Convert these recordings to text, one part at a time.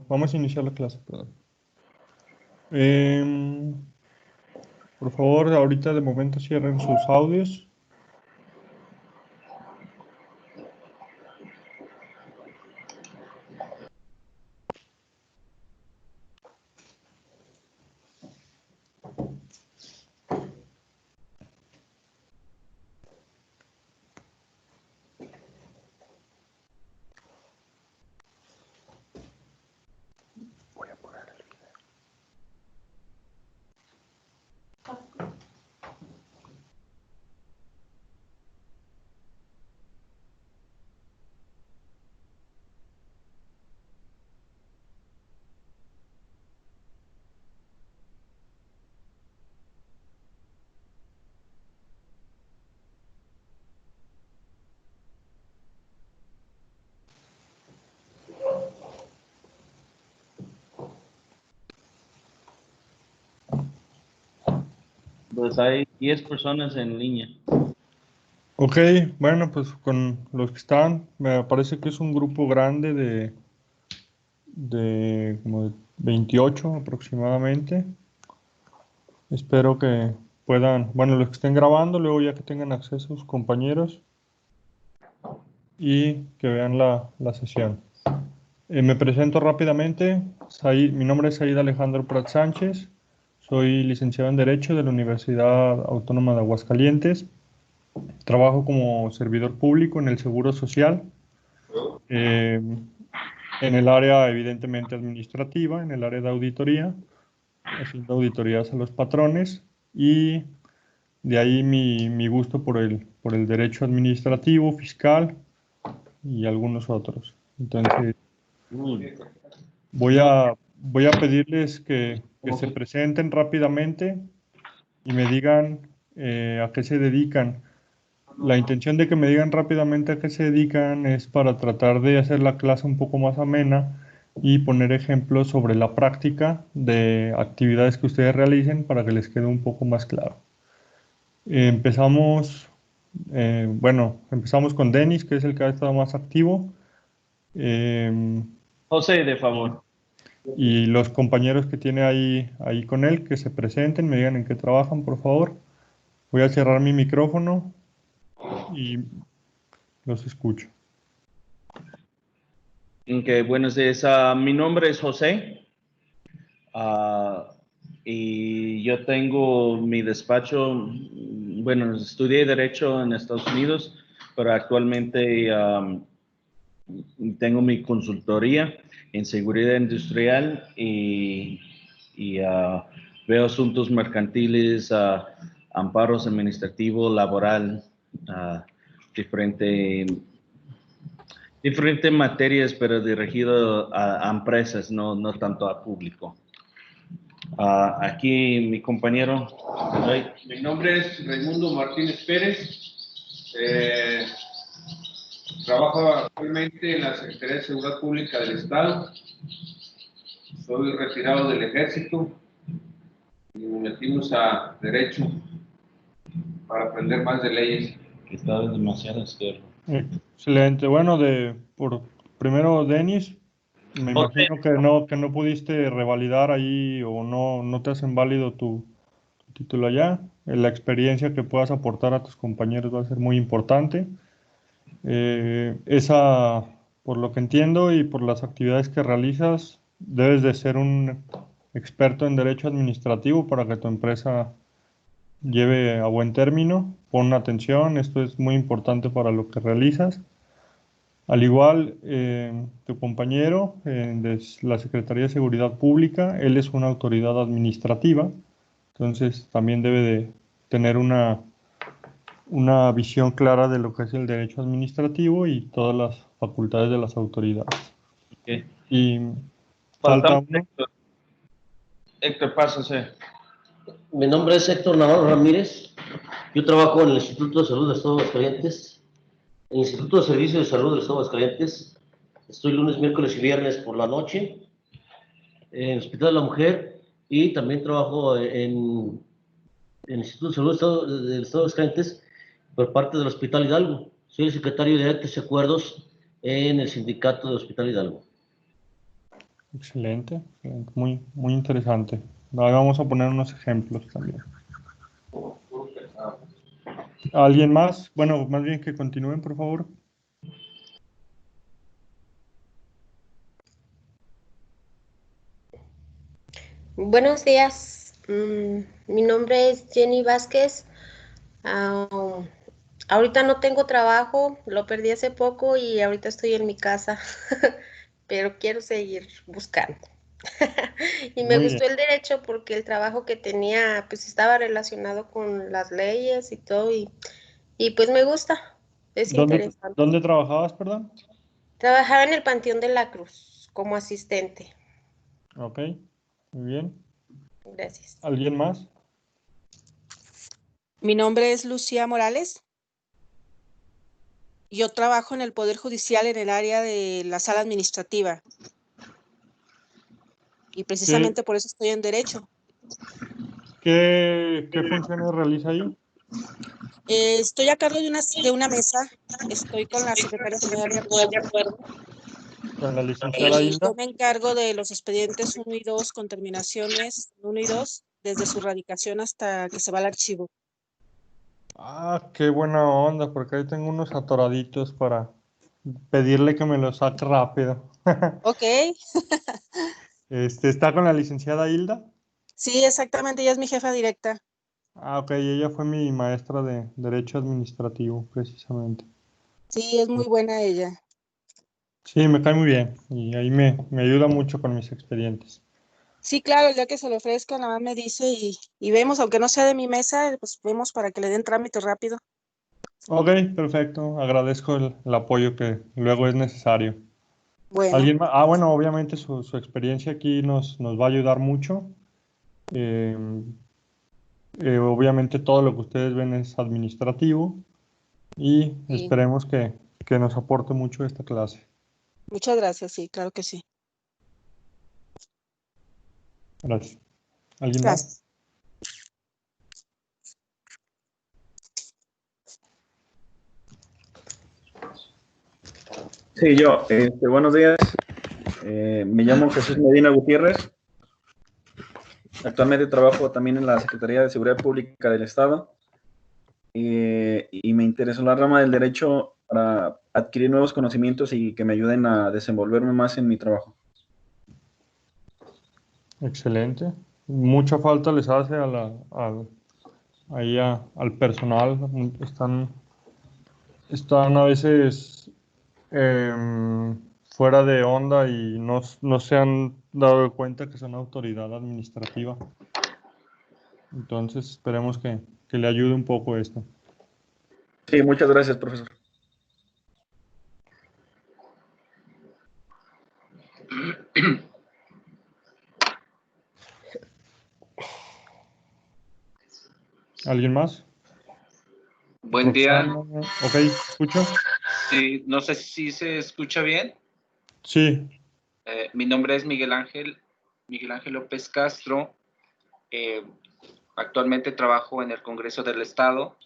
Vamos a iniciar la clase, perdón. Em, por favor, ahorita de momento cierren sus audios. Voy a poner el video. Pues hay 10 personas en línea. Ok, bueno, pues con los que están, me parece que es un grupo grande de como de 28 aproximadamente. Espero que puedan, bueno, los que estén grabando, luego ya que tengan acceso a sus compañeros y que vean la sesión. Me presento rápidamente. Mi nombre es Said Alejandro Prat Sánchez. Soy licenciado en Derecho de la Universidad Autónoma de Aguascalientes. Trabajo como servidor público en el Seguro Social, eh, en el área evidentemente administrativa, en el área de auditoría, haciendo auditorías a los patrones y de ahí mi gusto por el derecho administrativo, fiscal y algunos otros. Entonces, voy a pedirles que se presenten rápidamente y me digan a qué se dedican. La intención de que me digan rápidamente a qué se dedican es para tratar de hacer la clase un poco más amena y poner ejemplos sobre la práctica de actividades que ustedes realicen para que les quede un poco más claro. Empezamos, empezamos con Denis, que es el que ha estado más activo. Eh, José, de y favor. y los compañeros que tiene ahí con él, que se presenten, me digan en qué trabajan, por favor. Voy a cerrar mi micrófono y los escucho. Okay, buenos días. Mi nombre es José. Y yo tengo mi despacho. Bueno, estudié Derecho en Estados Unidos, pero actualmente tengo mi consultoría en seguridad industrial y veo asuntos mercantiles, amparos administrativos, laboral, ah, diferente, diferentes materias, pero dirigido a empresas, no tanto a público. Aquí mi compañero. Mi nombre es Raimundo Martínez Pérez. Trabajo actualmente en la Secretaría de Seguridad Pública del Estado. Soy retirado del Ejército y nos metimos a Derecho para aprender más de leyes. Está demasiado izquierdo. Excelente. Bueno, primero, Denis, me José, imagino que no pudiste revalidar ahí o no te hacen válido tu título allá. La experiencia que puedas aportar a tus compañeros va a ser muy importante. Esa, por lo que entiendo y por las actividades que realizas, debes de ser un experto en derecho administrativo para que tu empresa lleve a buen término. Pon atención, esto es muy importante para lo que realizas. Al igual, tu compañero de la Secretaría de Seguridad Pública, él es una autoridad administrativa, entonces también debe de tener una visión clara de lo que es el derecho administrativo y todas las facultades de las autoridades. okay. Y falta Faltamos uno. Héctor. Héctor, pásase. Mi nombre es Héctor Navarro Ramírez. Yo trabajo en el Instituto de Salud del Estado de Aguascalientes. En el Instituto de Servicios de Salud del Estado de Aguascalientes estoy lunes, miércoles y viernes por la noche en el Hospital de la Mujer y también trabajo en el Instituto de Salud del Estado de Aguascalientes por parte del Hospital Hidalgo. Soy el secretario de Actas y Acuerdos en el Sindicato del Hospital Hidalgo. Excelente, excelente, muy, muy interesante. Ahora vamos a poner unos ejemplos también. ¿Alguien más? Bueno, más bien que continúen, por favor. Buenos días. Mi nombre es Jenny Vázquez. Ah, ahorita no tengo trabajo, lo perdí hace poco y ahorita estoy en mi casa, pero quiero seguir buscando. Y me Muy bien. gustó el derecho porque el trabajo que tenía pues estaba relacionado con las leyes y todo y pues me gusta, es interesante. ¿Dónde trabajabas, perdón? Trabajaba en el Panteón de la Cruz como asistente. Ok, muy bien. Gracias. ¿Alguien más? Mi nombre es Lucía Morales. Yo trabajo en el Poder Judicial en el área de la sala administrativa. Y precisamente por eso estoy en Derecho. ¿Qué funciones realiza ahí? Estoy a cargo de una mesa. Estoy con la secretaria general de acuerdo. Con la licenciada Y Hilda. yo me encargo de los expedientes 1 y 2 con terminaciones 1 y 2, desde su radicación hasta que se va al archivo. Ah, qué buena onda, porque ahí tengo unos atoraditos para pedirle que me los saque rápido. Ok. ¿Está con la licenciada Hilda? Sí, exactamente. Ella es mi jefa directa. Ah, ok, ella fue mi maestra de Derecho Administrativo, precisamente. Sí, es muy buena ella. Sí, me cae muy bien y ahí me ayuda mucho con mis expedientes. Sí, claro, el día que se le ofrezca, nada más me dice y vemos, aunque no sea de mi mesa, pues vemos para que le den trámite rápido. Ok, perfecto. Agradezco el apoyo que luego es necesario. Bueno, ¿Alguien más? Ah, bueno, obviamente su experiencia aquí nos va a ayudar mucho. Eh, obviamente todo lo que ustedes ven es administrativo y sí. esperemos que nos aporte mucho esta clase. Muchas gracias, sí, claro que sí. Gracias. ¿Alguien más? Gracias. Sí, yo. Buenos días. Me llamo Jesús Medina Gutiérrez. Actualmente trabajo también en la Secretaría de Seguridad Pública del Estado. Y me interesó la rama del derecho para adquirir nuevos conocimientos y que me ayuden a desenvolverme más en mi trabajo. Excelente. Mucha falta les hace al personal. Están a veces fuera de onda y no se han dado cuenta que son autoridad administrativa. Entonces esperemos que le ayude un poco esto. Sí, muchas gracias, profesor. ¿Alguien más? Buen día. Roxana. Ok, escucho. Sí, no sé si se escucha bien. Sí, Mi nombre es Miguel Ángel López Castro. Actualmente trabajo en el Congreso del Estado.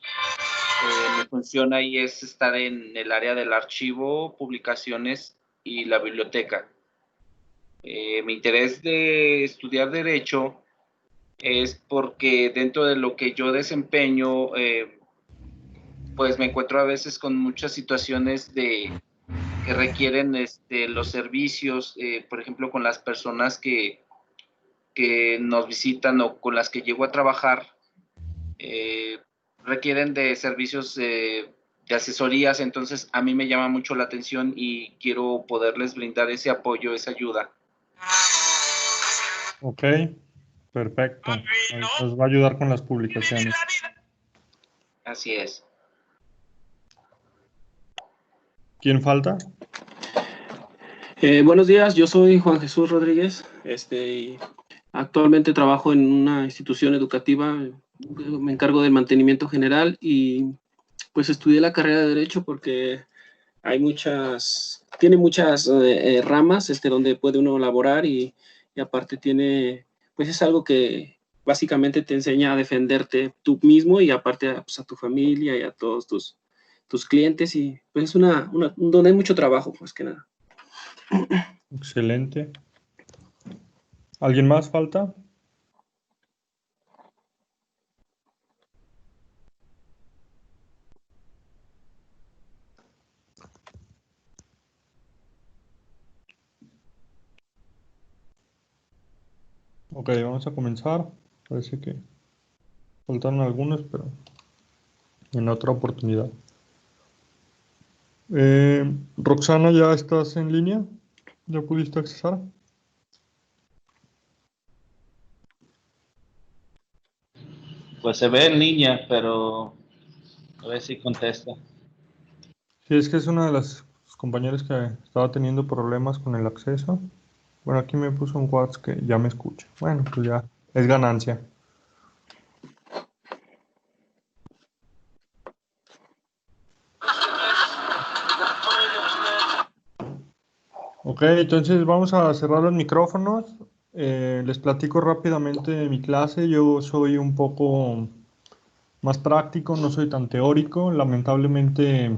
Mi función ahí es estar en el área del archivo, publicaciones y la biblioteca. Mi interés de estudiar Derecho es porque dentro de lo que yo desempeño, pues me encuentro a veces con muchas situaciones que requieren los servicios, por ejemplo, con las personas que nos visitan o con las que llego a trabajar, requieren de servicios de asesorías, entonces a mí me llama mucho la atención y quiero poderles brindar ese apoyo, esa ayuda. ok, perfecto. Nos va a ayudar con las publicaciones. Así es. ¿Quién falta? Buenos días, yo soy Juan Jesús Rodríguez. Y actualmente trabajo en una institución educativa, me encargo del mantenimiento general y pues estudié la carrera de Derecho porque tiene muchas ramas donde puede uno laborar y aparte pues es algo que básicamente te enseña a defenderte tú mismo y aparte pues, a tu familia y a todos tus clientes y pues es donde hay mucho trabajo, más que nada. Excelente. ¿Alguien más falta? Ok, vamos a comenzar. Parece que faltaron algunos, pero en otra oportunidad. Roxana, ¿ya estás en línea? ¿Ya pudiste accesar? Pues se ve en línea, pero a ver si contesta. Sí, es que es una de las compañeras que estaba teniendo problemas con el acceso. Bueno, aquí me puso un WhatsApp que ya me escucha. Bueno, pues ya es ganancia. Ok, entonces vamos a cerrar los micrófonos. Les platico rápidamente mi clase. Yo soy un poco más práctico, no soy tan teórico. Lamentablemente,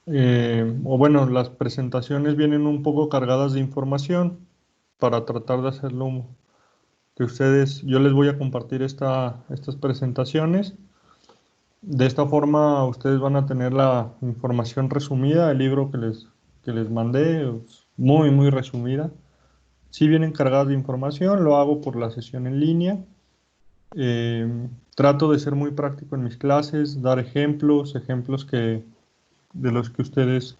o bueno, las presentaciones vienen un poco cargadas de información para tratar de hacerlo que ustedes, yo les voy a compartir estas presentaciones. De esta forma ustedes van a tener la información resumida, el libro que les mandé, es muy, muy resumida. Si vienen cargadas de información, lo hago por la sesión en línea. Trato de ser muy práctico en mis clases, dar ejemplos de los que ustedes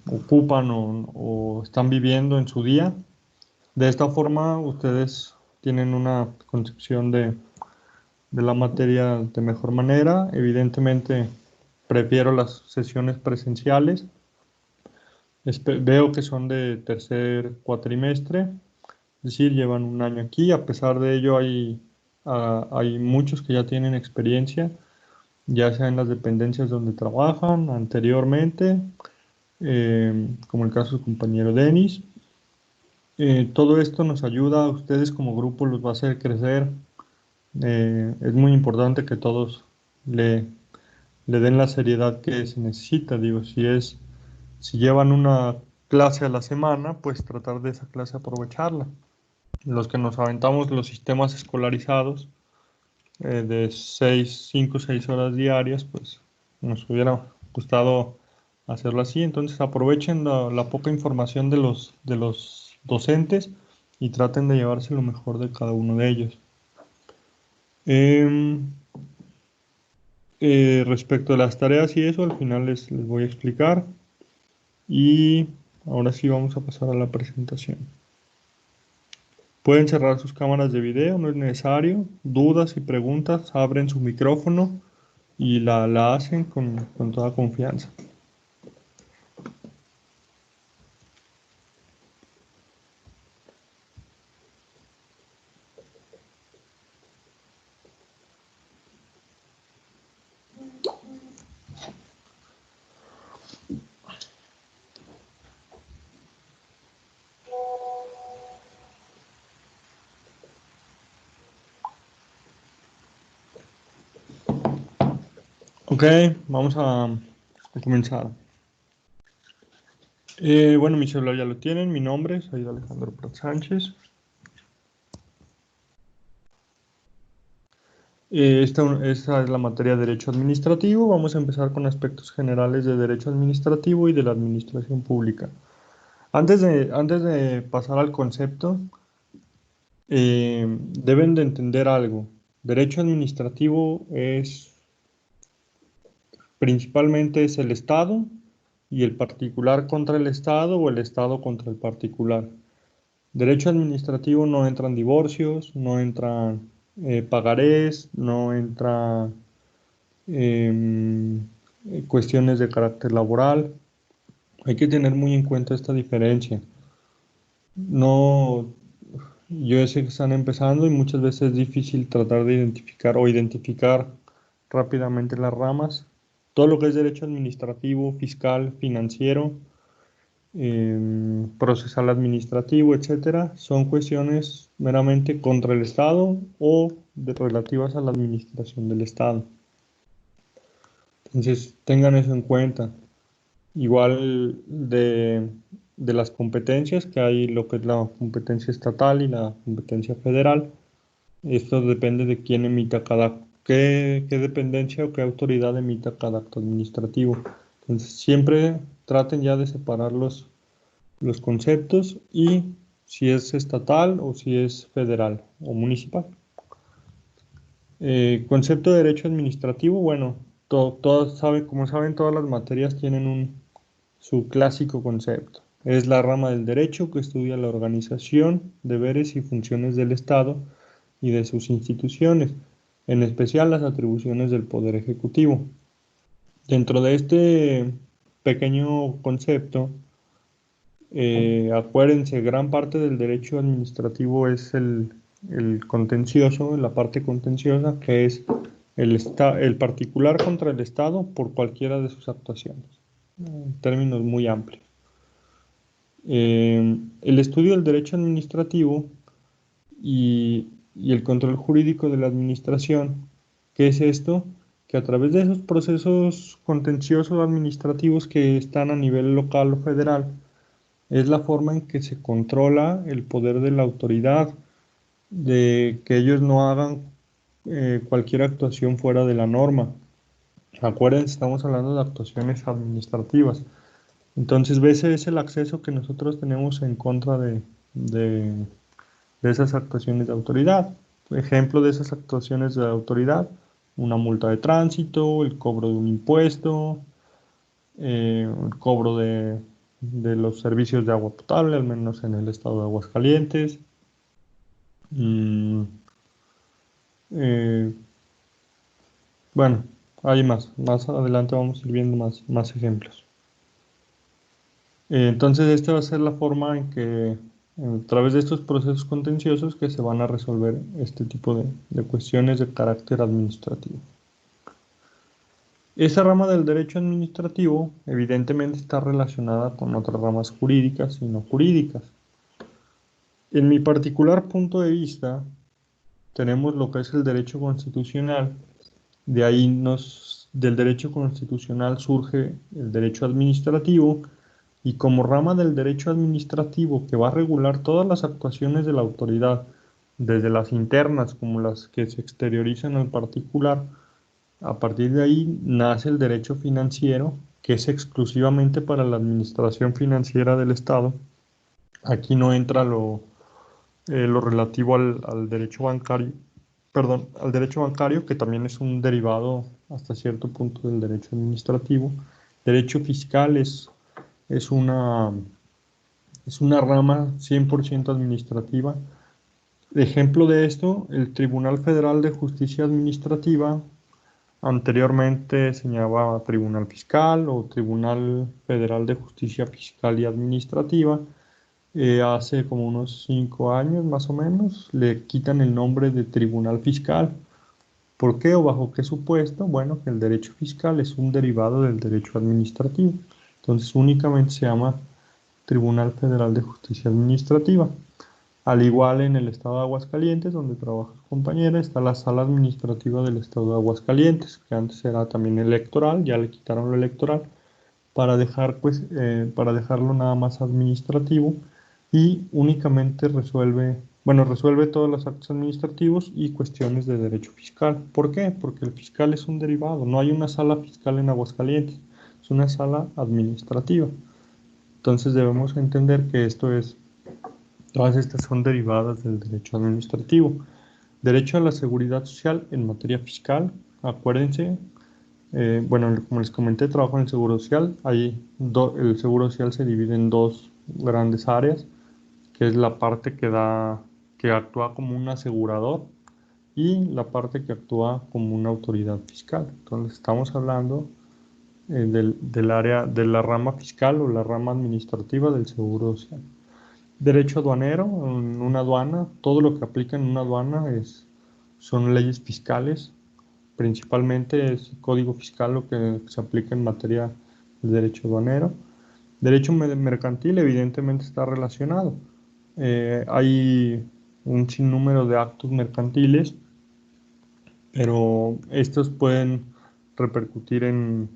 ocupan o están viviendo en su día. De esta forma, ustedes tienen una concepción de la materia de mejor manera. Evidentemente, prefiero las sesiones presenciales. Veo que son de tercer cuatrimestre, es decir, llevan un año aquí. A pesar de ello, hay muchos que ya tienen experiencia, ya sea en las dependencias donde trabajan anteriormente, como el caso del compañero Denis. Todo esto nos ayuda a ustedes como grupo, los va a hacer crecer. Es muy importante que todos le, le den la seriedad que se necesita. Digo, si llevan una clase a la semana, pues tratar de esa clase aprovecharla. Los que nos aventamos los sistemas escolarizados de 5 o 6 horas diarias, pues nos hubiera gustado hacerlo así. Entonces aprovechen la poca información de los docentes y traten de llevarse lo mejor de cada uno de ellos. Respecto a las tareas y eso, al final les voy a explicar. Y ahora sí vamos a pasar a la presentación. Pueden cerrar sus cámaras de video, no es necesario. Dudas y preguntas, abren su micrófono y la hacen con toda confianza. Ok, vamos a comenzar. Bueno, mi celular ya lo tienen, mi nombre es Alejandro Prat Sánchez. Esta es la materia de Derecho Administrativo. Vamos a empezar con aspectos generales de Derecho Administrativo y de la Administración Pública. Antes de pasar al concepto, deben de entender algo. Derecho Administrativo principalmente es el Estado y el particular contra el Estado o el Estado contra el particular. Derecho administrativo no entran divorcios, no entran pagarés, no entran cuestiones de carácter laboral. Hay que tener muy en cuenta esta diferencia. No, yo sé que están empezando y muchas veces es difícil tratar de identificar rápidamente las ramas. Todo lo que es derecho administrativo, fiscal, financiero, procesal administrativo, etcétera, son cuestiones meramente contra el Estado o relativas a la administración del Estado. Entonces, tengan eso en cuenta. Igual de las competencias, que hay lo que es la competencia estatal y la competencia federal. Esto depende de quién emita qué dependencia o qué autoridad emita cada acto administrativo. Entonces, siempre traten ya de separar los conceptos y si es estatal o si es federal o municipal. Concepto de derecho administrativo, bueno, como saben, todas las materias tienen su clásico concepto. Es la rama del derecho que estudia la organización, deberes y funciones del Estado y de sus instituciones, en especial las atribuciones del Poder Ejecutivo. Dentro de este pequeño concepto, acuérdense, gran parte del derecho administrativo es el contencioso, la parte contenciosa, que es el particular contra el Estado por cualquiera de sus actuaciones, en términos muy amplios. El estudio del derecho administrativo y el control jurídico de la administración. ¿Qué es esto? Que a través de esos procesos contenciosos administrativos que están a nivel local o federal, es la forma en que se controla el poder de la autoridad, de que ellos no hagan cualquier actuación fuera de la norma. Acuérdense, estamos hablando de actuaciones administrativas. Entonces, ese es el acceso que nosotros tenemos en contra de esas actuaciones de autoridad. Ejemplo de esas actuaciones de autoridad: una multa de tránsito, el cobro de un impuesto, el cobro de los servicios de agua potable, al menos en el estado de Aguascalientes. Bueno, hay más adelante vamos a ir viendo más ejemplos. Entonces, esta va a ser la forma en que, a través de estos procesos contenciosos, que se van a resolver este tipo de cuestiones de carácter administrativo. Esa rama del derecho administrativo evidentemente está relacionada con otras ramas jurídicas y no jurídicas. En mi particular punto de vista, tenemos lo que es el derecho constitucional. De ahí del derecho constitucional surge el derecho administrativo, y como rama del derecho administrativo que va a regular todas las actuaciones de la autoridad, desde las internas como las que se exteriorizan al particular, a partir de ahí nace el derecho financiero, que es exclusivamente para la administración financiera del Estado. Aquí no entra lo relativo al derecho bancario, al derecho bancario, que también es un derivado hasta cierto punto del derecho administrativo. Derecho fiscal es una rama 100% administrativa. Ejemplo de esto, el Tribunal Federal de Justicia Administrativa, anteriormente se llamaba Tribunal Fiscal o Tribunal Federal de Justicia Fiscal y Administrativa. Hace como unos 5 años más o menos le quitan el nombre de Tribunal Fiscal. ¿Por qué o bajo qué supuesto? Bueno, que el derecho fiscal es un derivado del derecho administrativo. Entonces únicamente se llama Tribunal Federal de Justicia Administrativa. Al igual en el estado de Aguascalientes, donde trabaja su compañera, está la sala administrativa del estado de Aguascalientes, que antes era también electoral, ya le quitaron lo electoral, para dejarlo nada más administrativo, y únicamente resuelve todos los actos administrativos y cuestiones de derecho fiscal. ¿Por qué? Porque el fiscal es un derivado, no hay una sala fiscal en Aguascalientes, es una sala administrativa. Entonces debemos entender que todas estas son derivadas del derecho administrativo. Derecho a la seguridad social en materia fiscal, acuérdense, como les comenté, trabajo en el Seguro Social. El Seguro Social se divide en dos grandes áreas, que es la parte que actúa como un asegurador y la parte que actúa como una autoridad fiscal. Entonces estamos hablando del área de la rama fiscal o la rama administrativa del Seguro Social. Derecho aduanero, en una aduana, todo lo que aplica en una aduana son leyes fiscales, principalmente es el código fiscal lo que se aplica en materia de derecho aduanero. Derecho mercantil evidentemente está relacionado. Hay un sinnúmero de actos mercantiles, pero estos pueden repercutir en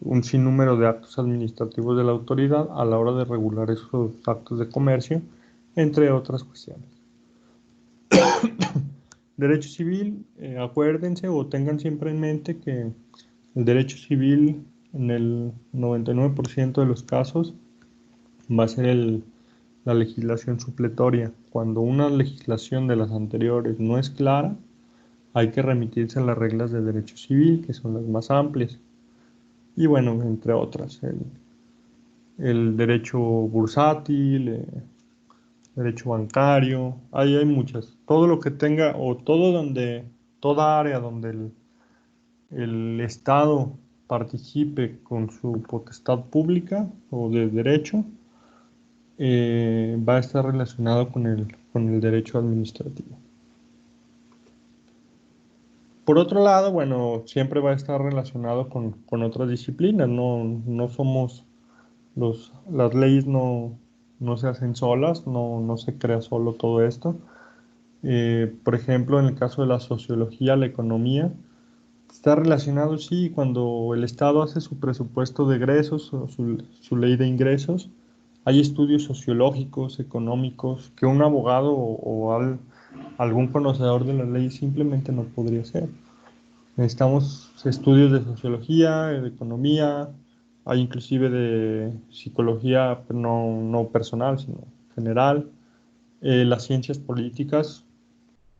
un sinnúmero de actos administrativos de la autoridad a la hora de regular esos actos de comercio, entre otras cuestiones. Derecho civil, acuérdense o tengan siempre en mente que el derecho civil en el 99% de los casos va a ser la legislación supletoria. Cuando una legislación de las anteriores no es clara, hay que remitirse a las reglas de derecho civil, que son las más amplias. Y bueno, entre otras, el derecho bursátil, derecho bancario, ahí hay muchas. Todo lo que tenga, o toda área donde el Estado participe con su potestad pública o de derecho, va a estar relacionado con el derecho administrativo. Por otro lado, bueno, siempre va a estar relacionado con otras disciplinas, no somos las leyes no se hacen solas, no se crea solo todo esto. Por ejemplo, en el caso de la sociología, la economía, está relacionado, sí, cuando el Estado hace su presupuesto de egresos o su ley de ingresos, hay estudios sociológicos, económicos, que un abogado o algún conocedor de la ley simplemente no podría hacer. Necesitamos estudios de sociología, de economía, hay inclusive de psicología, pero no personal, sino general, las ciencias políticas.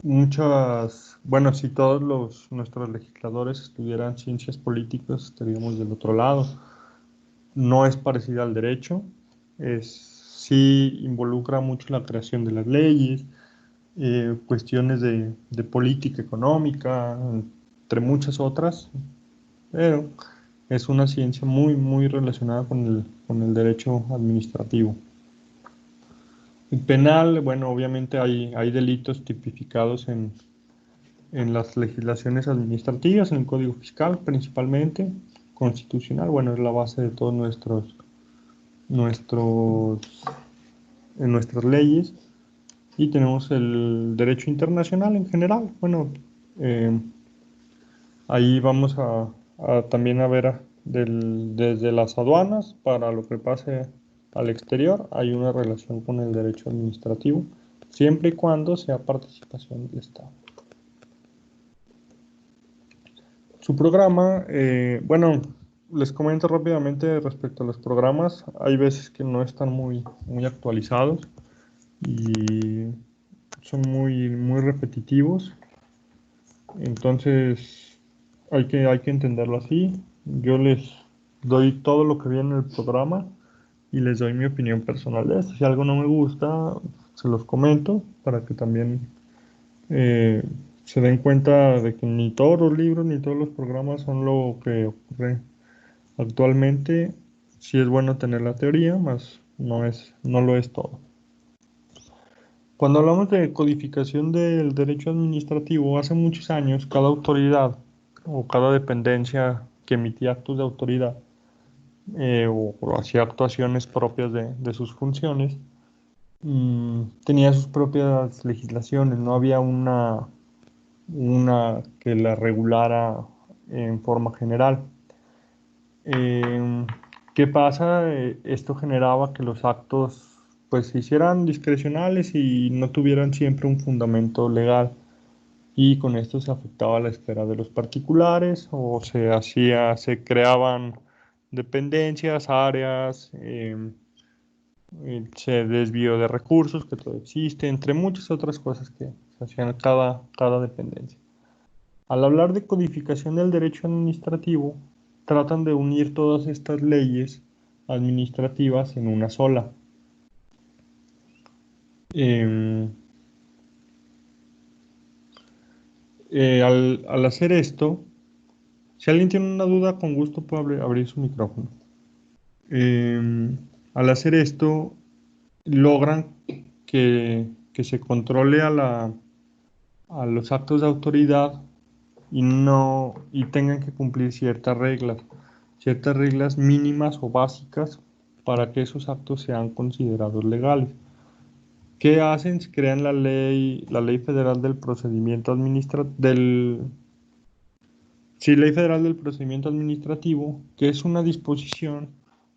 Bueno, si todos nuestros legisladores estudiaran ciencias políticas, estaríamos del otro lado. No es parecida al derecho, sí involucra mucho la creación de las leyes, cuestiones de política económica, entre muchas otras, pero es una ciencia muy relacionada con el derecho administrativo. El penal, bueno, obviamente hay delitos tipificados en las legislaciones administrativas, en el Código Fiscal principalmente, constitucional, bueno, es la base de todos nuestras leyes, y tenemos el derecho internacional en general. Bueno, ahí vamos también a ver desde las aduanas para lo que pase al exterior, hay una relación con el derecho administrativo, siempre y cuando sea participación del Estado. Su programa, bueno, les comento rápidamente respecto a los programas. Hay veces que no están muy actualizados y son muy repetitivos. Entonces, hay que entenderlo así. Yo les doy todo lo que viene en el programa y les doy mi opinión personal de esto. Si algo no me gusta, se los comento para que también se den cuenta de que ni todos los libros ni todos los programas son lo que ocurre actualmente. Sí es bueno tener la teoría, más no lo es todo. Cuando hablamos de codificación del derecho administrativo, hace muchos años cada autoridad o cada dependencia que emitía actos de autoridad o hacía actuaciones propias de sus funciones, tenía sus propias legislaciones, no había una que la regulara en forma general. ¿Qué pasa? Esto generaba que los actos pues se hicieran discrecionales y no tuvieran siempre un fundamento legal, y con esto se afectaba la esfera de los particulares o se creaban dependencias, áreas, se desvío de recursos, que todo existe, entre muchas otras cosas que se hacían cada dependencia. Al hablar de codificación del derecho administrativo, tratan de unir todas estas leyes administrativas en una sola. Al hacer esto, si alguien tiene una duda, con gusto puede abrir su micrófono. Al hacer esto, logran que se controle a los actos de autoridad y tengan que cumplir ciertas reglas mínimas o básicas para que esos actos sean considerados legales. ¿Qué hacen? Crean la ley federal del procedimiento Sí, Ley Federal del Procedimiento Administrativo, que es una disposición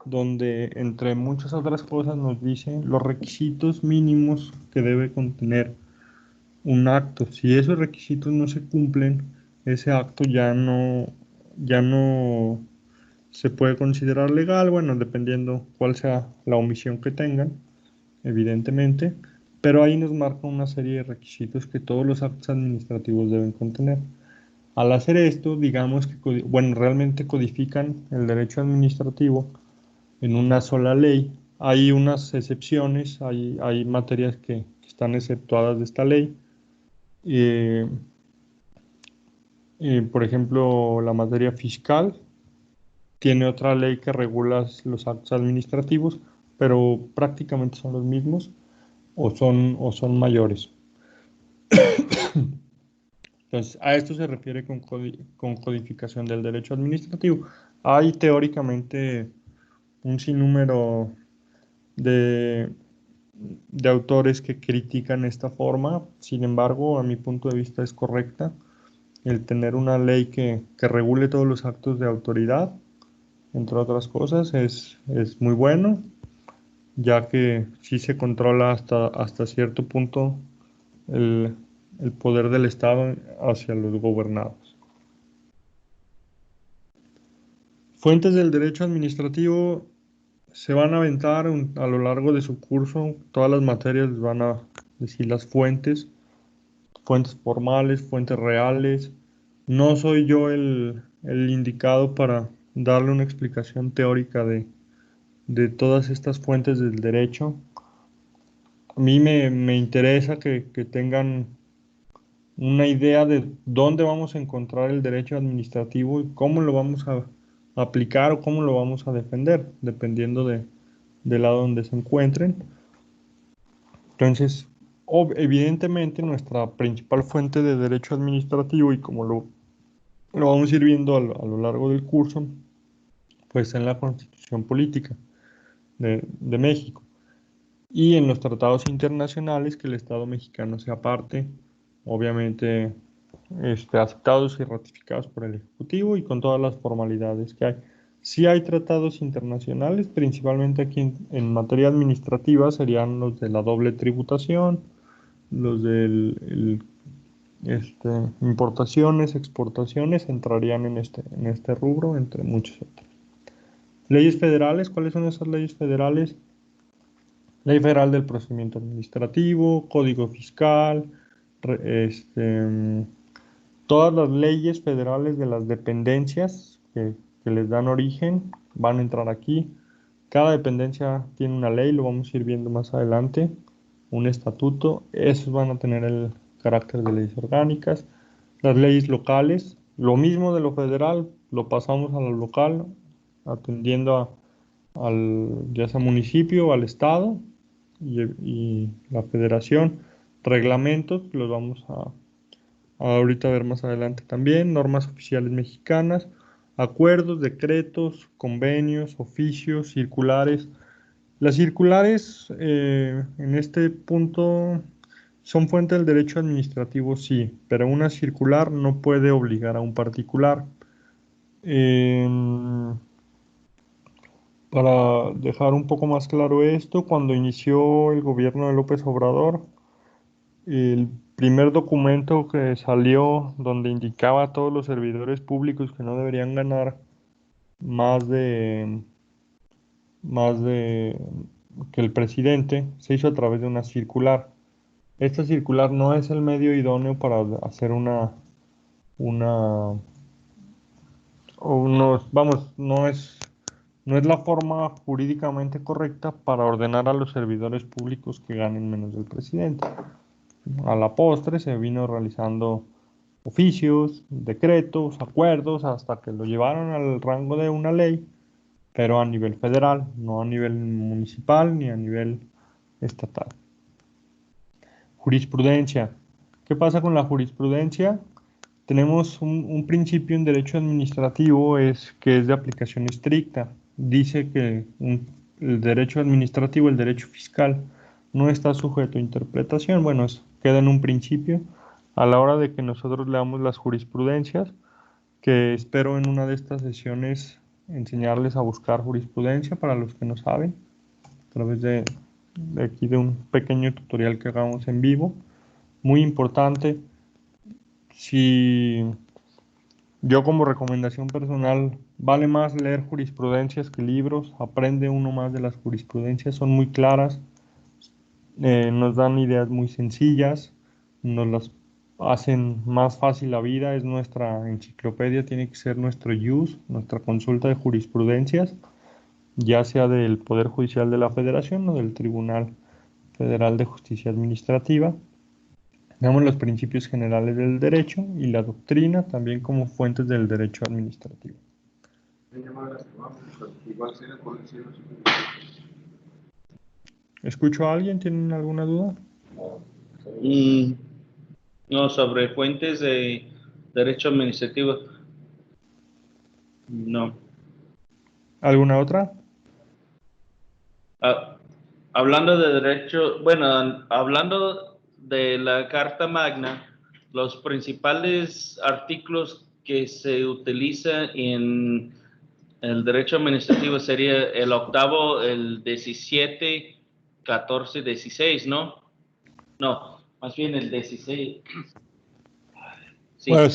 donde, entre muchas otras cosas, nos dice los requisitos mínimos que debe contener un acto. Si esos requisitos no se cumplen, ese acto ya no se puede considerar legal, bueno, dependiendo cuál sea la omisión que tengan, evidentemente, pero ahí nos marca una serie de requisitos que todos los actos administrativos deben contener. Al hacer esto, digamos que, bueno, realmente codifican el derecho administrativo en una sola ley. Hay unas excepciones, hay materias que están exceptuadas de esta ley. Por ejemplo, la materia fiscal tiene otra ley que regula los actos administrativos, pero prácticamente son los mismos o son mayores. Entonces, a esto se refiere con codificación del derecho administrativo. Hay teóricamente un sinnúmero de, de autores que critican esta forma, sin embargo, a mi punto de vista es correcta el tener una ley que regule todos los actos de autoridad, entre otras cosas, es muy bueno, ya que sí se controla hasta cierto punto el, el poder del Estado hacia los gobernados. Fuentes del derecho administrativo se van a aventar a lo largo de su curso, todas las materias les van a decir las fuentes formales, fuentes reales. No soy yo el indicado para darle una explicación teórica de todas estas fuentes del derecho. A mí me interesa que tengan una idea de dónde vamos a encontrar el derecho administrativo y cómo lo vamos a aplicar o cómo lo vamos a defender, dependiendo del lado donde se encuentren. Entonces, evidentemente nuestra principal fuente de derecho administrativo, y como lo vamos a ir viendo a lo largo del curso, pues en la Constitución Política de México y en los tratados internacionales que el Estado mexicano sea parte, obviamente aceptados y ratificados por el Ejecutivo y con todas las formalidades que hay. Sí hay tratados internacionales, principalmente aquí en materia administrativa serían los de la doble tributación, los de importaciones, exportaciones, entrarían en este rubro, entre muchos otros. Leyes federales, ¿cuáles son esas leyes federales? Ley Federal del Procedimiento Administrativo, Código Fiscal, todas las leyes federales de las dependencias que les dan origen van a entrar aquí. Cada dependencia tiene una ley, lo vamos a ir viendo más adelante, un estatuto. Esos van a tener el carácter de leyes orgánicas. Las leyes locales, lo mismo de lo federal, lo pasamos a lo local, atendiendo ya sea municipio o al estado y la federación. Reglamentos, los vamos a ahorita ver más adelante también, normas oficiales mexicanas, acuerdos, decretos, convenios, oficios, circulares. Las circulares en este punto son fuente del derecho administrativo, sí, pero una circular no puede obligar a un particular. Para dejar un poco más claro esto, cuando inició el gobierno de López Obrador, el primer documento que salió donde indicaba a todos los servidores públicos que no deberían ganar más de que el presidente, se hizo a través de una circular. Esta circular no es el medio idóneo para hacer no es la forma jurídicamente correcta para ordenar a los servidores públicos que ganen menos del presidente. A la postre se vino realizando oficios, decretos, acuerdos, hasta que lo llevaron al rango de una ley, pero a nivel federal, no a nivel municipal ni a nivel estatal. Jurisprudencia. ¿Qué pasa con la jurisprudencia? Tenemos un principio en derecho administrativo que es de aplicación estricta. Dice que el derecho administrativo, el derecho fiscal, no está sujeto a interpretación. Bueno, queda en un principio. A la hora de que nosotros leamos las jurisprudencias, que espero en una de estas sesiones enseñarles a buscar jurisprudencia para los que no saben, a través de aquí de un pequeño tutorial que hagamos en vivo. Muy importante, si yo como recomendación personal, vale más leer jurisprudencias que libros, aprende uno más de las jurisprudencias, son muy claras, nos dan ideas muy sencillas, nos las hacen más fácil la vida, es nuestra enciclopedia, tiene que ser nuestro use, nuestra consulta de jurisprudencias, ya sea del Poder Judicial de la Federación o del Tribunal Federal de Justicia Administrativa. Veamos los principios generales del derecho y la doctrina también como fuentes del derecho administrativo. ¿Escucho a alguien? ¿Tienen alguna duda? No, sobre fuentes de derecho administrativo. No. ¿Alguna otra? Hablando de derecho, bueno, hablando de la Carta Magna, los principales artículos que se utilizan en el derecho administrativo sería el octavo, el 17, 14, 16, ¿no? No, más bien el 16. Sí. Bueno,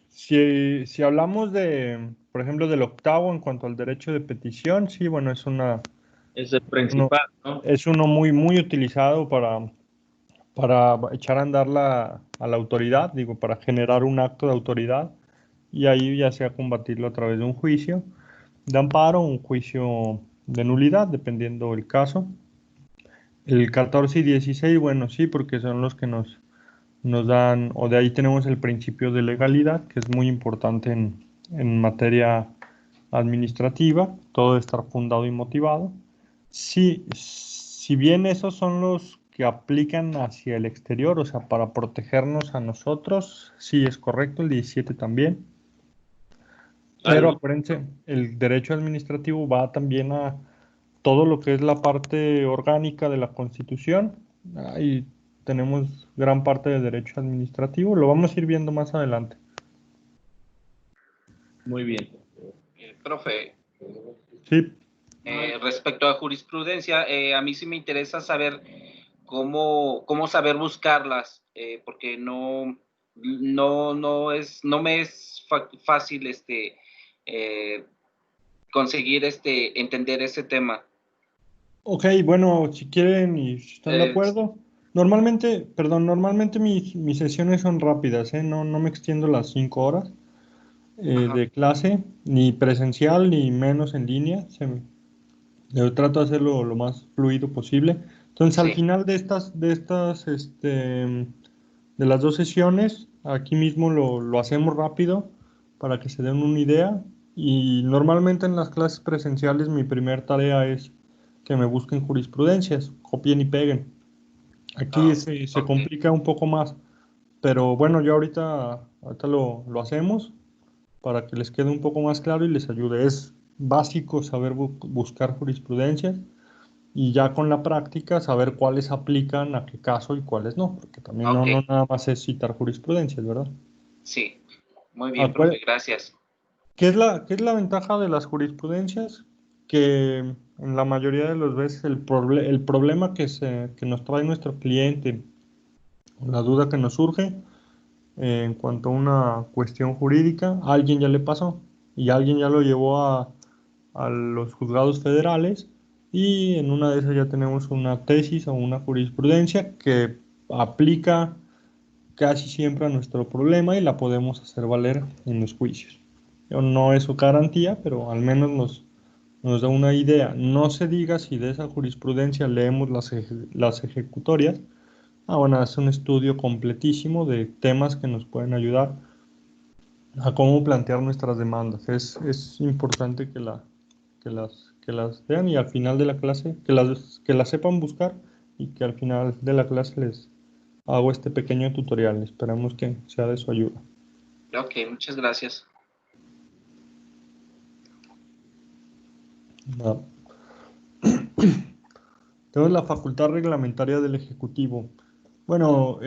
si hablamos de, por ejemplo, del octavo en cuanto al derecho de petición, sí, bueno, Es el principal, ¿no? es uno muy, muy utilizado para echar a andar a la autoridad, digo, para generar un acto de autoridad y ahí ya sea combatirlo a través de un juicio de amparo o un juicio de nulidad, dependiendo del caso. El 14 y 16, bueno, sí, porque son los que nos dan, o de ahí tenemos el principio de legalidad, que es muy importante en materia administrativa, todo debe estar fundado y motivado. Sí, si bien esos son los que aplican hacia el exterior, o sea, para protegernos a nosotros, sí es correcto, el 17 también. Pero acuérdense, el derecho administrativo va también a todo lo que es la parte orgánica de la Constitución. Ahí tenemos gran parte de derecho administrativo, lo vamos a ir viendo más adelante. Muy bien. Profe, Sí, respecto a jurisprudencia, a mí sí me interesa saber cómo saber buscarlas, porque no me es fácil conseguir entender ese tema. ok, bueno, si quieren y si están de acuerdo. Normalmente mis sesiones son rápidas, no me extiendo las 5 horas de clase, ni presencial ni menos en línea. Yo trato de hacerlo lo más fluido posible. Entonces, al final de las 2 sesiones, aquí mismo lo hacemos rápido para que se den una idea. Y normalmente en las clases presenciales mi primer tarea es que me busquen jurisprudencias, copien y peguen. Aquí se complica un poco más, pero bueno, ya ahorita lo hacemos para que les quede un poco más claro y les ayude. Es básico saber buscar jurisprudencias y ya con la práctica saber cuáles aplican a qué caso y cuáles no, porque también no nada más es citar jurisprudencias, ¿verdad? Sí, muy bien, profe, gracias. ¿Qué es la ventaja de las jurisprudencias? Que en la mayoría de las veces el problema que nos trae nuestro cliente, la duda que nos surge en cuanto a una cuestión jurídica, a alguien ya le pasó y alguien ya lo llevó a los juzgados federales y en una de esas ya tenemos una tesis o una jurisprudencia que aplica casi siempre a nuestro problema y la podemos hacer valer en los juicios. No es su garantía, pero al menos nos da una idea. No se diga si de esa jurisprudencia leemos las ejecutorias. Bueno, es un estudio completísimo de temas que nos pueden ayudar a cómo plantear nuestras demandas. Es importante que las vean y al final de la clase, que las sepan buscar y que al final de la clase les hago este pequeño tutorial. Esperamos que sea de su ayuda. Ok, muchas gracias. Tenemos la facultad reglamentaria del Ejecutivo. Bueno,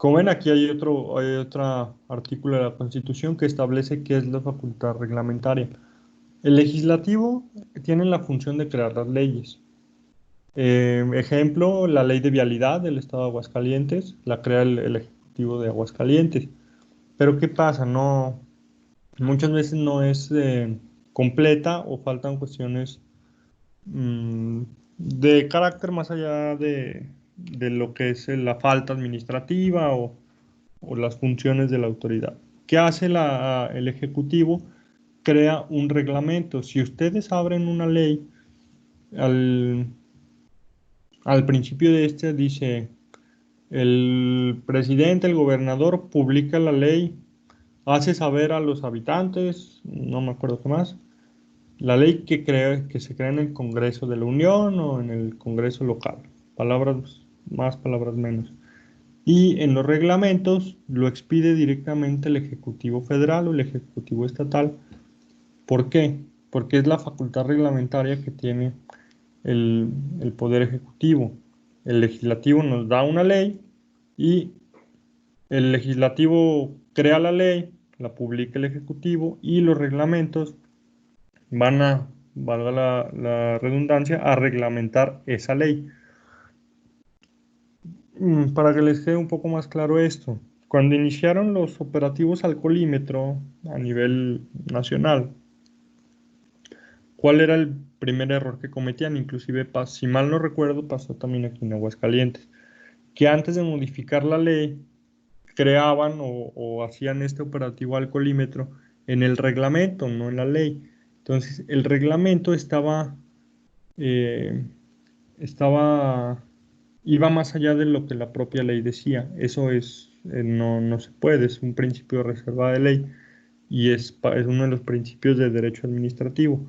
Como ven, aquí hay otro artículo de la Constitución que establece qué es la facultad reglamentaria. El legislativo tiene la función de crear las leyes. Ejemplo, la ley de vialidad del Estado de Aguascalientes la crea el Ejecutivo de Aguascalientes. Pero ¿qué pasa? Muchas veces no es completa o faltan cuestiones de carácter más allá de lo que es la falta administrativa o las funciones de la autoridad. ¿Qué hace el Ejecutivo? Crea un reglamento. Si ustedes abren una ley, al principio de este dice, el presidente, el gobernador publica la ley, hace saber a los habitantes, no me acuerdo qué más, la ley que se crea en el Congreso de la Unión o en el Congreso local. Palabras más, palabras menos. Y en los reglamentos lo expide directamente el Ejecutivo Federal o el Ejecutivo Estatal. ¿Por qué? Porque es la facultad reglamentaria que tiene el Poder Ejecutivo. El Legislativo nos da una ley y el Legislativo crea la ley, la publica el Ejecutivo y los reglamentos van a, valga la redundancia, a reglamentar esa ley. Para que les quede un poco más claro esto, cuando iniciaron los operativos alcoholímetro a nivel nacional, ¿cuál era el primer error que cometían? Inclusive, si mal no recuerdo, pasó también aquí en Aguascalientes, que antes de modificar la ley, creaban o hacían este operativo alcoholímetro en el reglamento, no en la ley. Entonces, el reglamento iba más allá de lo que la propia ley decía. Eso no se puede, es un principio de reserva de ley y es uno de los principios de derecho administrativo.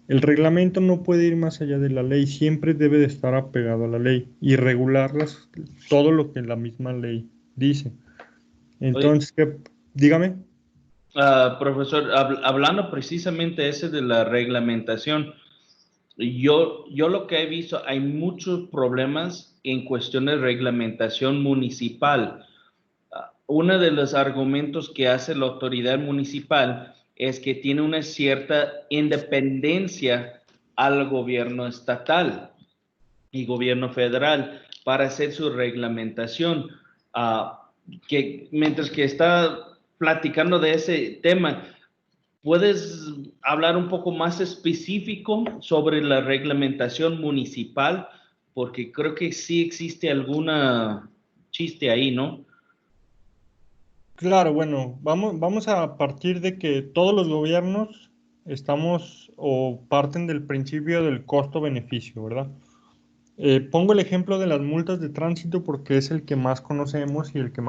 El reglamento no puede ir más allá de la ley, siempre debe de estar apegado a la ley y regularlas todo lo que la misma ley dice. Entonces, dígame. Profesor, hablando precisamente ese de la reglamentación, yo lo que he visto, hay muchos problemas en cuestión de reglamentación municipal. Uno de los argumentos que hace la autoridad municipal es que tiene una cierta independencia al gobierno estatal y gobierno federal para hacer su reglamentación. Que mientras que está platicando de ese tema, ¿puedes hablar un poco más específico sobre la reglamentación municipal? Porque creo que sí existe alguna chiste ahí, ¿no? Claro, bueno, vamos a partir de que todos los gobiernos estamos o parten del principio del costo-beneficio, ¿verdad? Pongo el ejemplo de las multas de tránsito porque es el que más conocemos y el que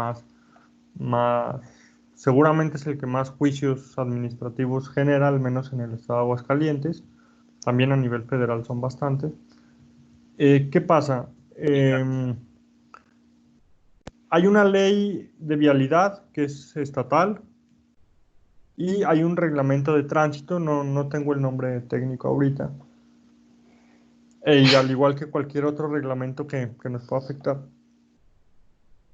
seguramente es el que más juicios administrativos genera, al menos en el estado de Aguascalientes. También a nivel federal son bastantes. ¿Qué pasa? Hay una ley de vialidad que es estatal y hay un reglamento de tránsito, no tengo el nombre técnico ahorita, y al igual que cualquier otro reglamento que nos pueda afectar.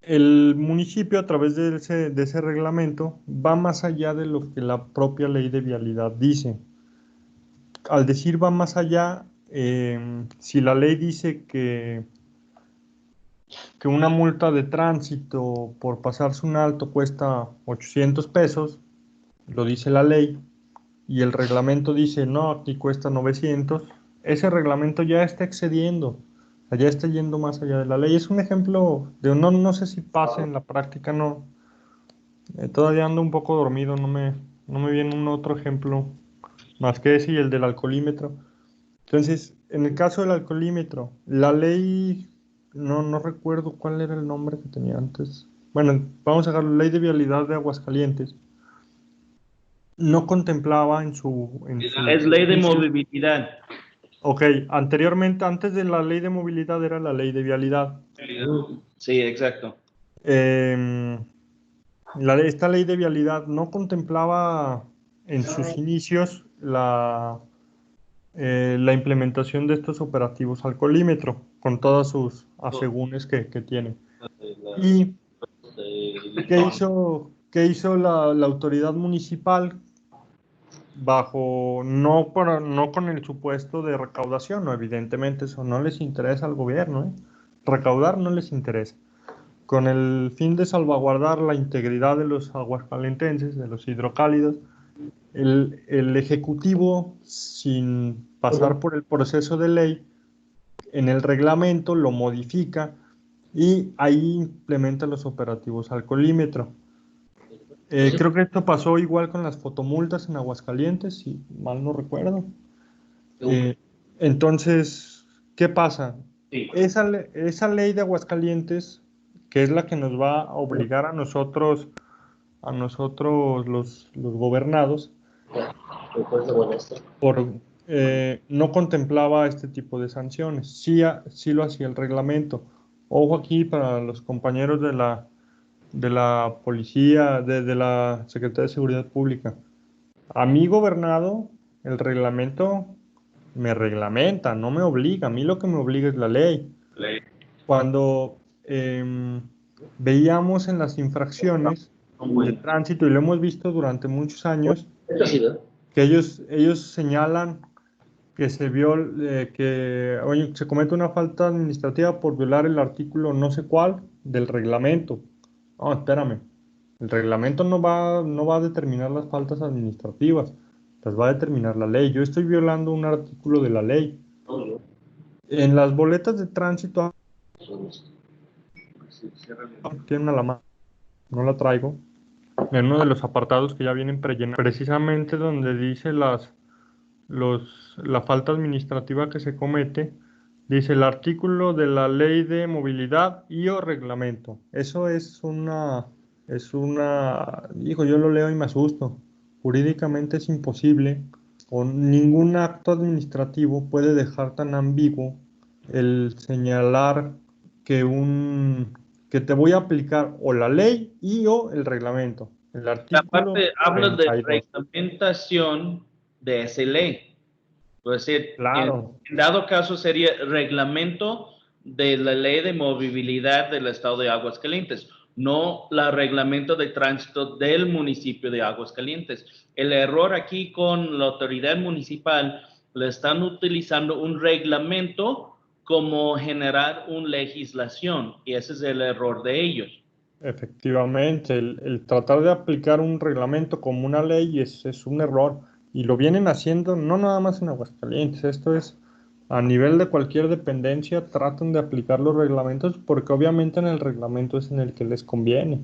El municipio a través de ese reglamento va más allá de lo que la propia ley de vialidad dice. Al decir va más allá, si la ley dice que una multa de tránsito por pasarse un alto cuesta 800 pesos, lo dice la ley, y el reglamento dice, no, aquí cuesta 900, ese reglamento ya está excediendo, ya está yendo más allá de la ley. Es un ejemplo de, no sé si pasa en la práctica, no, todavía ando un poco dormido, no me viene un otro ejemplo más que ese y el del alcoholímetro. Entonces, en el caso del alcoholímetro, la ley, no recuerdo cuál era el nombre que tenía antes. Bueno, vamos a dejar la ley de vialidad de Aguascalientes. No contemplaba en su Es ley de movilidad. Ok, anteriormente, antes de la ley de movilidad era la ley de vialidad. Sí, exacto. Esta ley de vialidad no contemplaba en sus inicios la implementación de estos operativos alcoholímetro, con todas sus asegúnes que tiene. Y ¿Qué hizo la autoridad municipal? No con el supuesto de recaudación, no, evidentemente eso no les interesa al gobierno, ¿eh? Recaudar no les interesa. Con el fin de salvaguardar la integridad de los aguascalentenses, de los hidrocálidos, el Ejecutivo, sin pasar por el proceso de ley, en el reglamento lo modifica y ahí implementa los operativos alcoholímetro. Creo que esto pasó igual con las fotomultas en Aguascalientes, si mal no recuerdo. Entonces, ¿qué pasa? Sí. Esa ley de Aguascalientes, que es la que nos va a obligar a nosotros los gobernados, no contemplaba este tipo de sanciones. Sí lo hacía el reglamento. Ojo aquí para los compañeros de la policía, de la Secretaría de Seguridad Pública. A mí gobernado, el reglamento me reglamenta, no me obliga. A mí lo que me obliga es la ley. Cuando veíamos en las infracciones de tránsito, y lo hemos visto durante muchos años, que ellos señalan que se comete una falta administrativa por violar el artículo no sé cuál del reglamento. No, espérame. El reglamento no va a determinar las faltas administrativas, las va a determinar la ley. Yo estoy violando un artículo de la ley. En las boletas de tránsito, tiene una la mano, no la traigo, en uno de los apartados que ya vienen prellenados, precisamente donde dice la falta administrativa que se comete, dice el artículo de la ley de movilidad y o reglamento. Eso hijo, yo lo leo y me asusto. Jurídicamente es imposible, o ningún acto administrativo puede dejar tan ambiguo el señalar que te voy a aplicar o la ley y o el reglamento. El artículo aparte habla 32. de reglamentación de esa ley. Es decir, claro. En dado caso sería reglamento de la ley de movilidad del estado de Aguascalientes, no el reglamento de tránsito del municipio de Aguascalientes. El error aquí con la autoridad municipal, le están utilizando un reglamento como generar una legislación, y ese es el error de ellos. Efectivamente, el tratar de aplicar un reglamento como una ley es un error, y lo vienen haciendo no nada más en Aguascalientes. Esto es a nivel de cualquier dependencia, tratan de aplicar los reglamentos porque obviamente en el reglamento es en el que les conviene.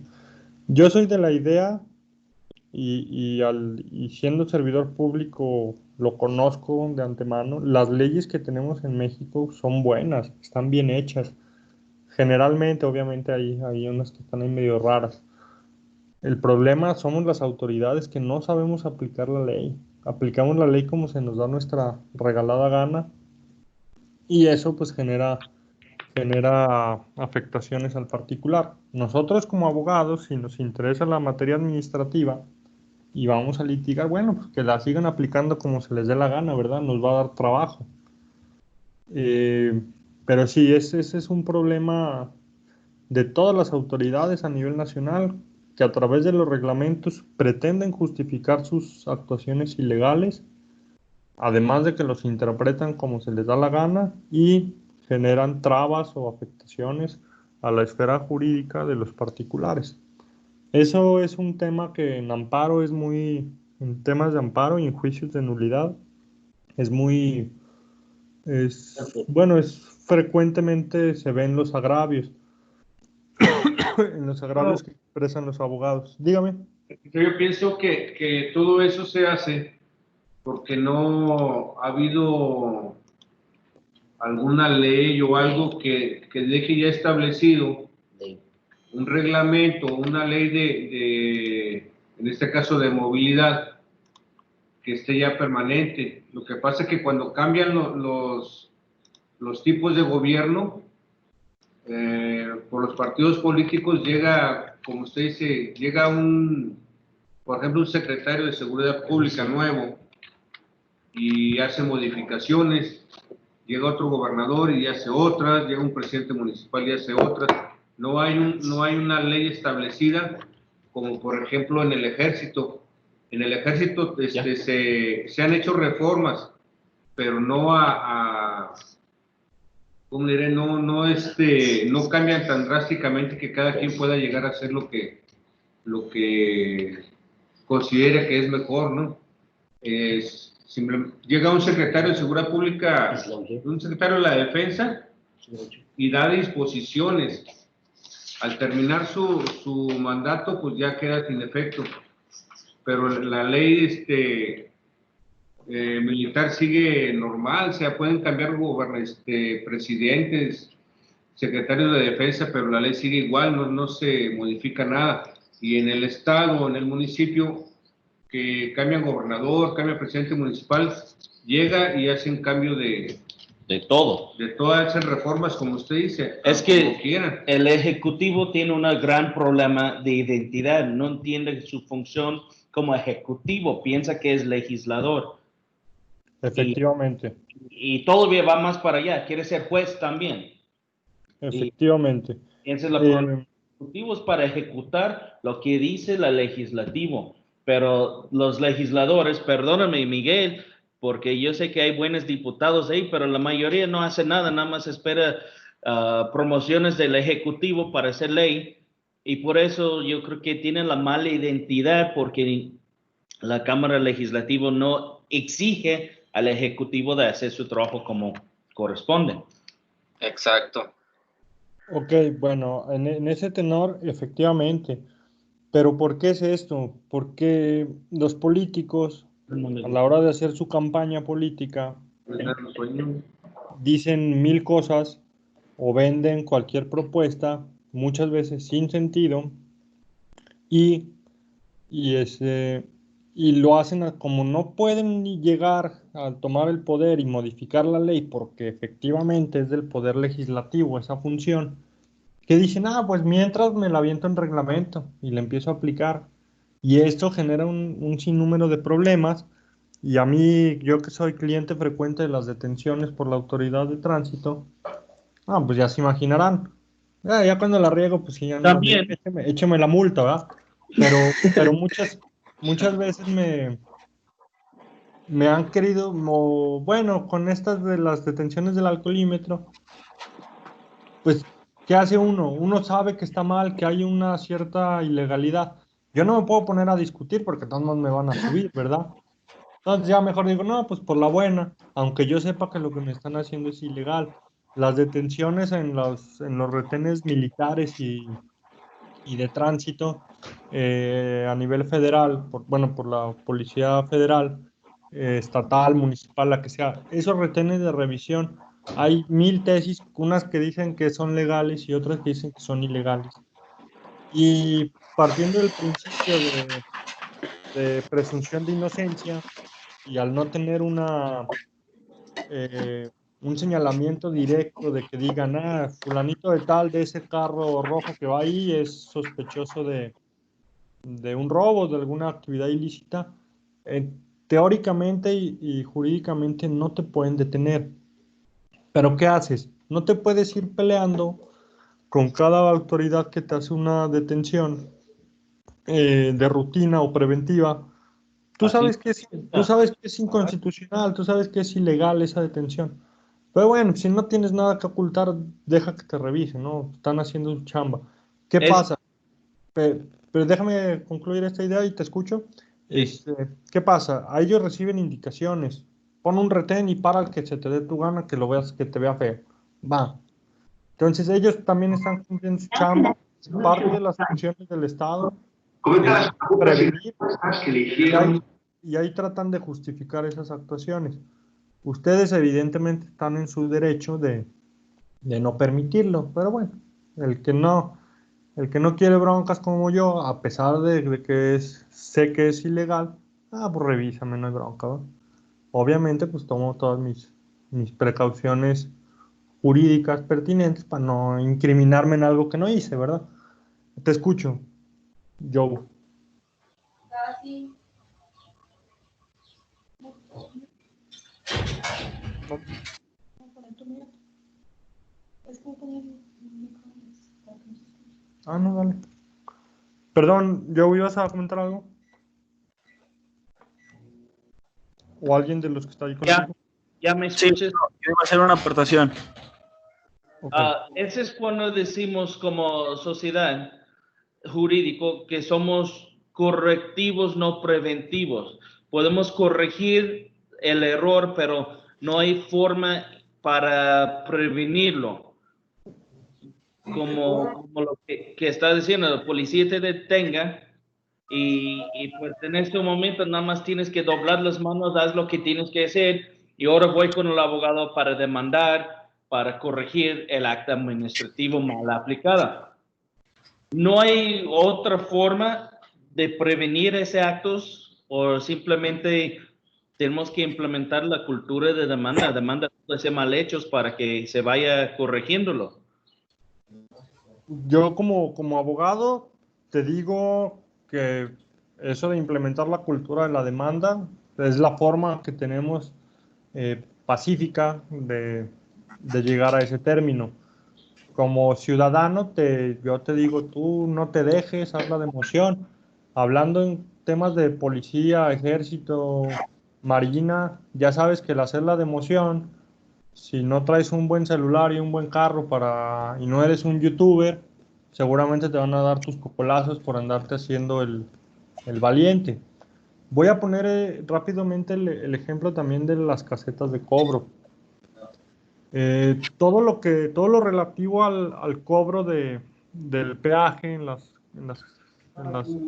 Yo soy de la idea, y siendo servidor público lo conozco de antemano, las leyes que tenemos en México son buenas, están bien hechas. Generalmente, obviamente, hay unas que están ahí medio raras. El problema somos las autoridades que no sabemos aplicar la ley. Aplicamos la ley como se nos da nuestra regalada gana, y eso pues genera afectaciones al particular. Nosotros como abogados, si nos interesa la materia administrativa y vamos a litigar, bueno, pues que la sigan aplicando como se les dé la gana, ¿verdad? Nos va a dar trabajo. Pero sí, ese es un problema de todas las autoridades a nivel nacional, que a través de los reglamentos pretenden justificar sus actuaciones ilegales, además de que los interpretan como se les da la gana y generan trabas o afectaciones a la esfera jurídica de los particulares. Eso es un tema que en amparo en temas de amparo y en juicios de nulidad frecuentemente se ven los agravios, en los agravios que expresan los abogados. Dígame. Yo pienso que todo eso se hace porque no ha habido alguna ley o algo que deje ya establecido un reglamento, una ley en este caso de movilidad, que esté ya permanente. Lo que pasa es que cuando cambian los tipos de gobierno, por los partidos políticos llega, como usted dice, llega por ejemplo, un secretario de Seguridad Pública nuevo y hace modificaciones, llega otro gobernador y hace otras, llega un presidente municipal y hace otras. No hay una ley establecida, como por ejemplo en el ejército. En el ejército se han hecho reformas, pero no ¿cómo diré? No cambian tan drásticamente que cada quien pueda llegar a hacer lo que considera que es mejor, ¿no? Llega un secretario de Seguridad Pública, un secretario de la Defensa, y da disposiciones. Al terminar su mandato, pues ya queda sin efecto. Pero la ley militar sigue normal, o sea, pueden cambiar presidentes, secretarios de defensa, pero la ley sigue igual, no se modifica nada. Y en el estado, en el municipio, que cambian gobernador, cambia presidente municipal, llega y hacen cambio de todo. De todas esas reformas, como usted dice. Es que el Ejecutivo tiene un gran problema de identidad, no entiende su función como Ejecutivo, piensa que es legislador. Efectivamente. Y todavía va más para allá, quiere ser juez también. Efectivamente. Esa es la problema. El Ejecutivo es para ejecutar lo que dice el Legislativo, pero los legisladores, perdóname Miguel, porque yo sé que hay buenos diputados ahí, pero la mayoría no hace nada, nada más espera promociones del Ejecutivo para hacer ley, y por eso yo creo que tienen la mala identidad, porque la Cámara Legislativa no exige al Ejecutivo de hacer su trabajo como corresponde. Exacto. Ok, bueno, en ese tenor, efectivamente. Pero ¿por qué es esto? Porque los políticos, a la hora de hacer su campaña política, dicen mil cosas o venden cualquier propuesta, muchas veces sin sentido, y lo hacen como no pueden ni llegar a tomar el poder y modificar la ley, porque efectivamente es del poder legislativo esa función, que dicen, pues mientras me la aviento en reglamento y le empiezo a aplicar. Y esto genera un sinnúmero de problemas. Y a mí, yo que soy cliente frecuente de las detenciones por la autoridad de tránsito, pues ya se imaginarán. Ya cuando la riego, pues sí, ya no, También. écheme la multa, ¿verdad? Pero muchas veces me han querido, bueno, con estas de las detenciones del alcoholímetro, pues, ¿qué hace uno? Uno sabe que está mal, que hay una cierta ilegalidad. Yo no me puedo poner a discutir porque todos me van a subir, ¿verdad? Entonces ya mejor digo, no, pues por la buena, aunque yo sepa que lo que me están haciendo es ilegal. Las detenciones en los retenes militares y de tránsito a nivel federal, por la Policía Federal, estatal, municipal, la que sea, esos retenes de revisión, hay mil tesis, unas que dicen que son legales y otras que dicen que son ilegales. Y partiendo del principio de presunción de inocencia y al no tener un señalamiento directo de que digan, fulanito de tal de ese carro rojo que va ahí es sospechoso de un robo, de alguna actividad ilícita, teóricamente y jurídicamente no te pueden detener. Pero ¿qué haces? No te puedes ir peleando con cada autoridad que te hace una detención de rutina o preventiva. Tú sabes que es inconstitucional, tú sabes que es ilegal esa detención. Pero bueno, si no tienes nada que ocultar, deja que te revisen, ¿no? Están haciendo su chamba. ¿Qué pasa? Pero déjame concluir esta idea y te escucho. Sí. ¿Qué pasa? A ellos reciben indicaciones. Pon un retén y para el que se te dé tu gana, que lo veas, que te vea feo. Va. Entonces ellos también están cumpliendo su chamba. Es parte de las funciones del Estado. Prevenir. Y ahí tratan de justificar esas actuaciones. Ustedes evidentemente están en su derecho de no permitirlo. Pero bueno, el que no quiere broncas como yo, a pesar de que sé que es ilegal, pues revísame, no hay bronca, ¿va? Obviamente, pues tomo todas mis precauciones jurídicas pertinentes para no incriminarme en algo que no hice, ¿verdad? Te escucho, Joe. Ah, no, dale. Perdón, ¿yo ibas a comentar algo? ¿O alguien de los que está ahí contigo? ¿Ya me Sí, escuchas? yo iba a hacer una aportación. Ok. Ese es cuando decimos como sociedad jurídico que somos correctivos, no preventivos. Podemos corregir el error, pero no hay forma para prevenirlo. Como lo que está diciendo, el policía te detenga y pues en este momento nada más tienes que doblar las manos, haz lo que tienes que hacer y ahora voy con el abogado para demandar, para corregir el acta administrativo mal aplicada. ¿No hay otra forma de prevenir ese actos o simplemente tenemos que implementar la cultura de demanda de ser mal hechos para que se vaya corrigiéndolo? Yo como abogado te digo que eso de implementar la cultura de la demanda es la forma que tenemos pacífica de llegar a ese término. Como ciudadano, yo te digo, tú no te dejes, habla de emoción. Hablando en temas de policía, ejército, marina, ya sabes que el hacerla de emoción, si no traes un buen celular y un buen carro y no eres un youtuber, seguramente te van a dar tus cocolazos por andarte haciendo el valiente. Voy a poner rápidamente el ejemplo también de las casetas de cobro. Todo lo relativo al cobro del peaje en las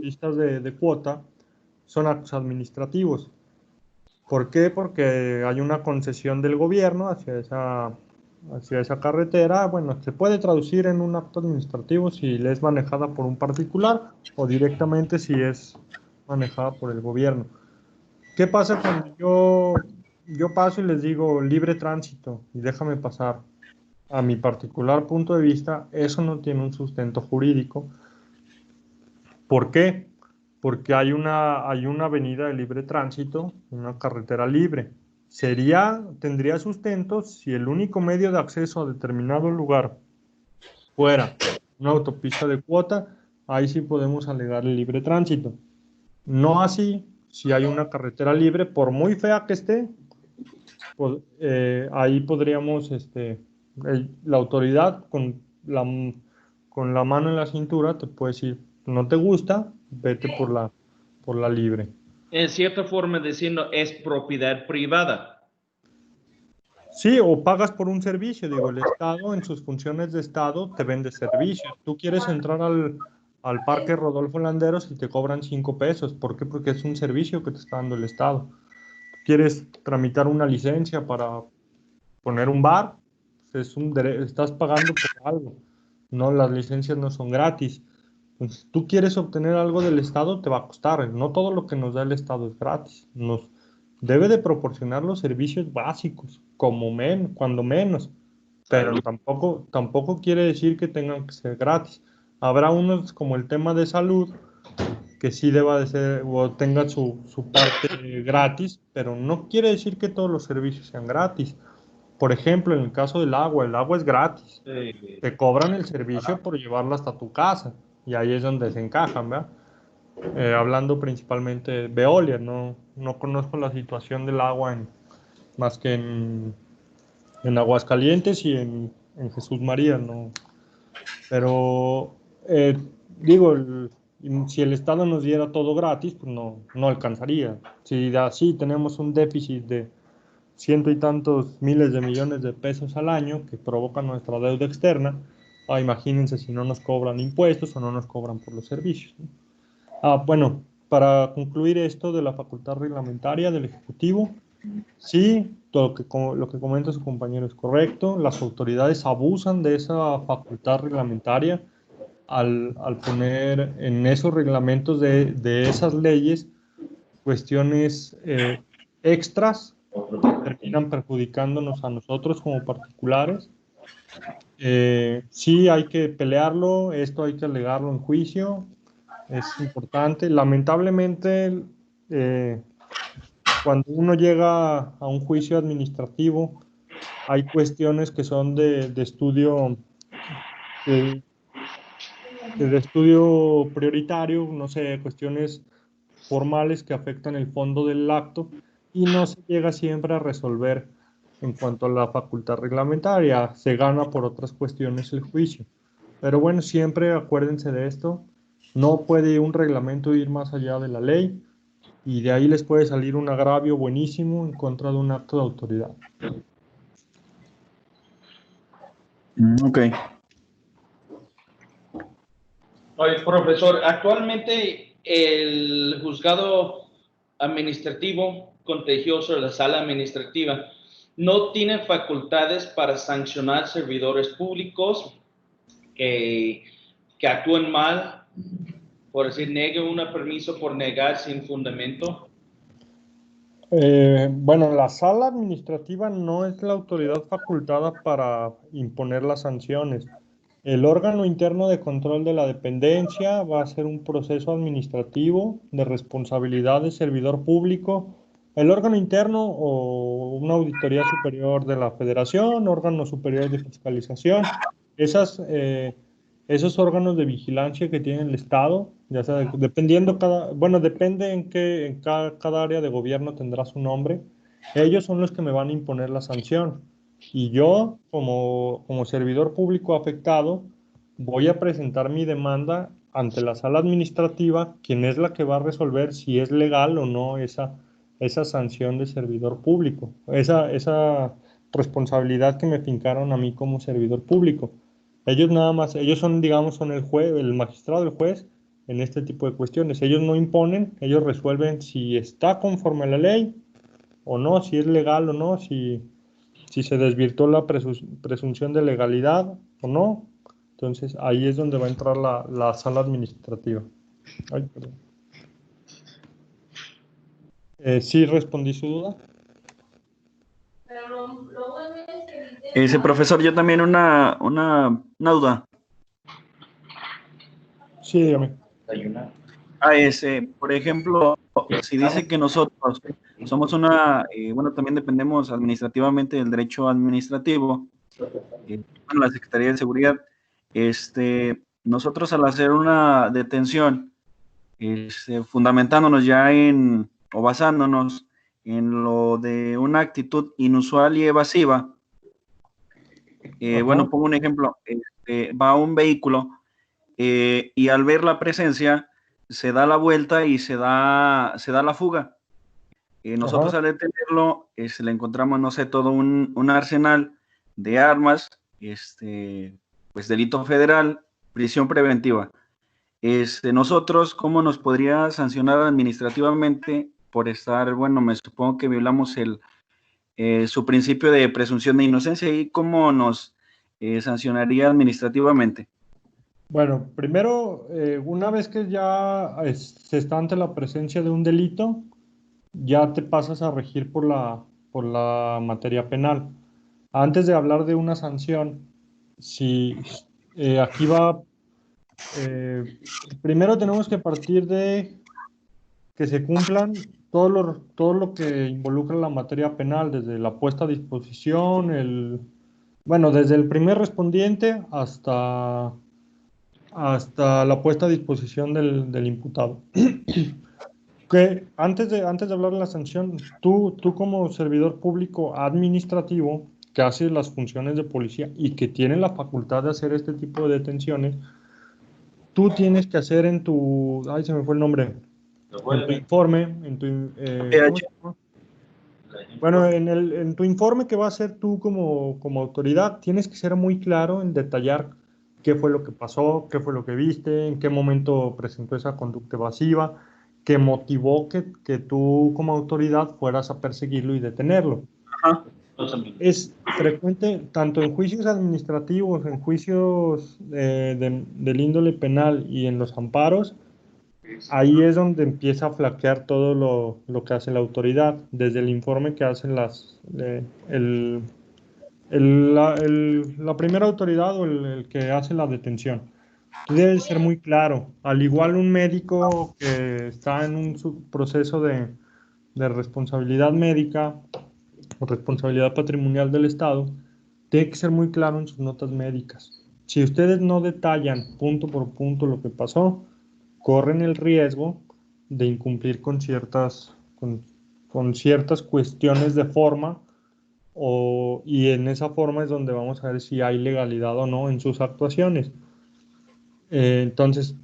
listas de cuota son actos administrativos. ¿Por qué? Porque hay una concesión del gobierno hacia esa carretera. Bueno, se puede traducir en un acto administrativo si es manejada por un particular o directamente si es manejada por el gobierno. ¿Qué pasa cuando yo paso y les digo libre tránsito y déjame pasar? A mi particular punto de vista, eso no tiene un sustento jurídico. ¿Por qué? Porque hay una avenida de libre tránsito, una carretera libre. Tendría sustento si el único medio de acceso a determinado lugar fuera una autopista de cuota, ahí sí podemos alegar el libre tránsito. No así si hay una carretera libre, por muy fea que esté, pues, ahí podríamos, la autoridad con la mano en la cintura te puede decir, no te gusta, vete por la libre. En cierta forma diciendo es propiedad privada. Sí, o pagas por un servicio, digo, el Estado en sus funciones de Estado te vende servicios. Tú quieres entrar al Parque Rodolfo Landeros y te cobran 5 pesos. ¿Por qué? Porque es un servicio que te está dando el Estado. Quieres tramitar una licencia para poner un bar, estás pagando por algo. No, las licencias no son gratis. Entonces, tú quieres obtener algo del Estado, te va a costar. No todo lo que nos da el Estado es gratis. Nos debe de proporcionar los servicios básicos, cuando menos. Pero tampoco quiere decir que tengan que ser gratis. Habrá unos como el tema de salud, que sí deba de ser o tenga su parte gratis, pero no quiere decir que todos los servicios sean gratis. Por ejemplo, en el caso del agua, el agua es gratis. Te cobran el servicio por llevarla hasta tu casa y ahí es donde se encajan, ¿verdad? Hablando principalmente de Veolia, no conozco la situación del agua más que en Aguascalientes y en Jesús María, ¿no? Pero digo, si el Estado nos diera todo gratis, pues no alcanzaría. Si así tenemos un déficit de ciento y tantos miles de millones de pesos al año que provoca nuestra deuda externa, imagínense si no nos cobran impuestos o no nos cobran por los servicios, ¿no? Bueno, para concluir esto de la facultad reglamentaria del Ejecutivo, sí, lo que comenta su compañero es correcto. Las autoridades abusan de esa facultad reglamentaria al poner en esos reglamentos de esas leyes cuestiones extras que terminan perjudicándonos a nosotros como particulares. Sí, hay que pelearlo, esto hay que alegarlo en juicio, es importante. Lamentablemente, cuando uno llega a un juicio administrativo, hay cuestiones que son de estudio de estudio prioritario, no sé, cuestiones formales que afectan el fondo del acto y no se llega siempre a resolver en cuanto a la facultad reglamentaria, se gana por otras cuestiones el juicio. Pero bueno, siempre acuérdense de esto, no puede un reglamento ir más allá de la ley y de ahí les puede salir un agravio buenísimo en contra de un acto de autoridad. Ok. Oye, profesor, actualmente el juzgado administrativo contencioso de la sala administrativa no tiene facultades para sancionar servidores públicos que actúen mal, por decir, neguen un permiso por negar sin fundamento. Bueno, la sala administrativa no es la autoridad facultada para imponer las sanciones. El órgano interno de control de la dependencia va a ser un proceso administrativo de responsabilidad de servidor público. El órgano interno o una auditoría superior de la federación, órgano superior de fiscalización, esos órganos de vigilancia que tiene el Estado, ya sea dependiendo depende en cada área de gobierno tendrá su nombre. Ellos son los que me van a imponer la sanción. Y yo, como servidor público afectado, voy a presentar mi demanda ante la sala administrativa, quien es la que va a resolver si es legal o no esa sanción de servidor público, esa responsabilidad que me fincaron a mí como servidor público. Ellos nada más, ellos son, digamos, son el juez, el magistrado, el juez en este tipo de cuestiones. Ellos no imponen, ellos resuelven si está conforme a la ley o no, si es legal o no, si se desvirtuó la presunción de legalidad o no. Entonces ahí es donde va a entrar la sala administrativa. Ay, perdón. ¿Sí respondí su duda? Profesor, yo también una duda. Sí, dígame. Por ejemplo, si dice que nosotros somos también dependemos administrativamente del derecho administrativo, la Secretaría de Seguridad, nosotros al hacer una detención, fundamentándonos ya o basándonos en lo de una actitud inusual y evasiva, pongo un ejemplo, va un vehículo y al ver la presencia se da la vuelta y se da la fuga. Nosotros al detenerlo le encontramos, no sé, todo un arsenal de armas, pues delito federal, prisión preventiva. Nosotros, ¿cómo nos podría sancionar administrativamente por estar, me supongo que violamos su principio de presunción de inocencia, y cómo nos sancionaría administrativamente? Bueno, primero, una vez que ya se está ante la presencia de un delito, ya te pasas a regir por la materia penal. Antes de hablar de una sanción, si aquí va, primero tenemos que partir de que se cumplan todo lo que involucra la materia penal, desde la puesta a disposición, desde el primer respondiente hasta la puesta a disposición del imputado. Que antes de hablar de la sanción, tú como servidor público administrativo que hace las funciones de policía y que tiene la facultad de hacer este tipo de detenciones, tú tienes que hacer en tu, se me fue el nombre, en tu informe, ¿cómo se llama? Bueno, en tu informe que va a hacer tú como autoridad, tienes que ser muy claro en detallar qué fue lo que pasó, qué fue lo que viste, en qué momento presentó esa conducta evasiva, que motivó que tú como autoridad fueras a perseguirlo y detenerlo. Ajá. Es frecuente tanto en juicios administrativos, en juicios del índole penal y en los amparos. Ahí es donde empieza a flaquear todo lo que hace la autoridad, desde el informe que hacen la primera autoridad o el que hace la detención. Tú debes ser muy claro. Al igual un médico que está en un proceso de responsabilidad médica o responsabilidad patrimonial del Estado, tiene que ser muy claro en sus notas médicas. Si ustedes no detallan punto por punto lo que pasó, corren el riesgo de incumplir con ciertas cuestiones de forma, y en esa forma es donde vamos a ver si hay legalidad o no en sus actuaciones. Entonces,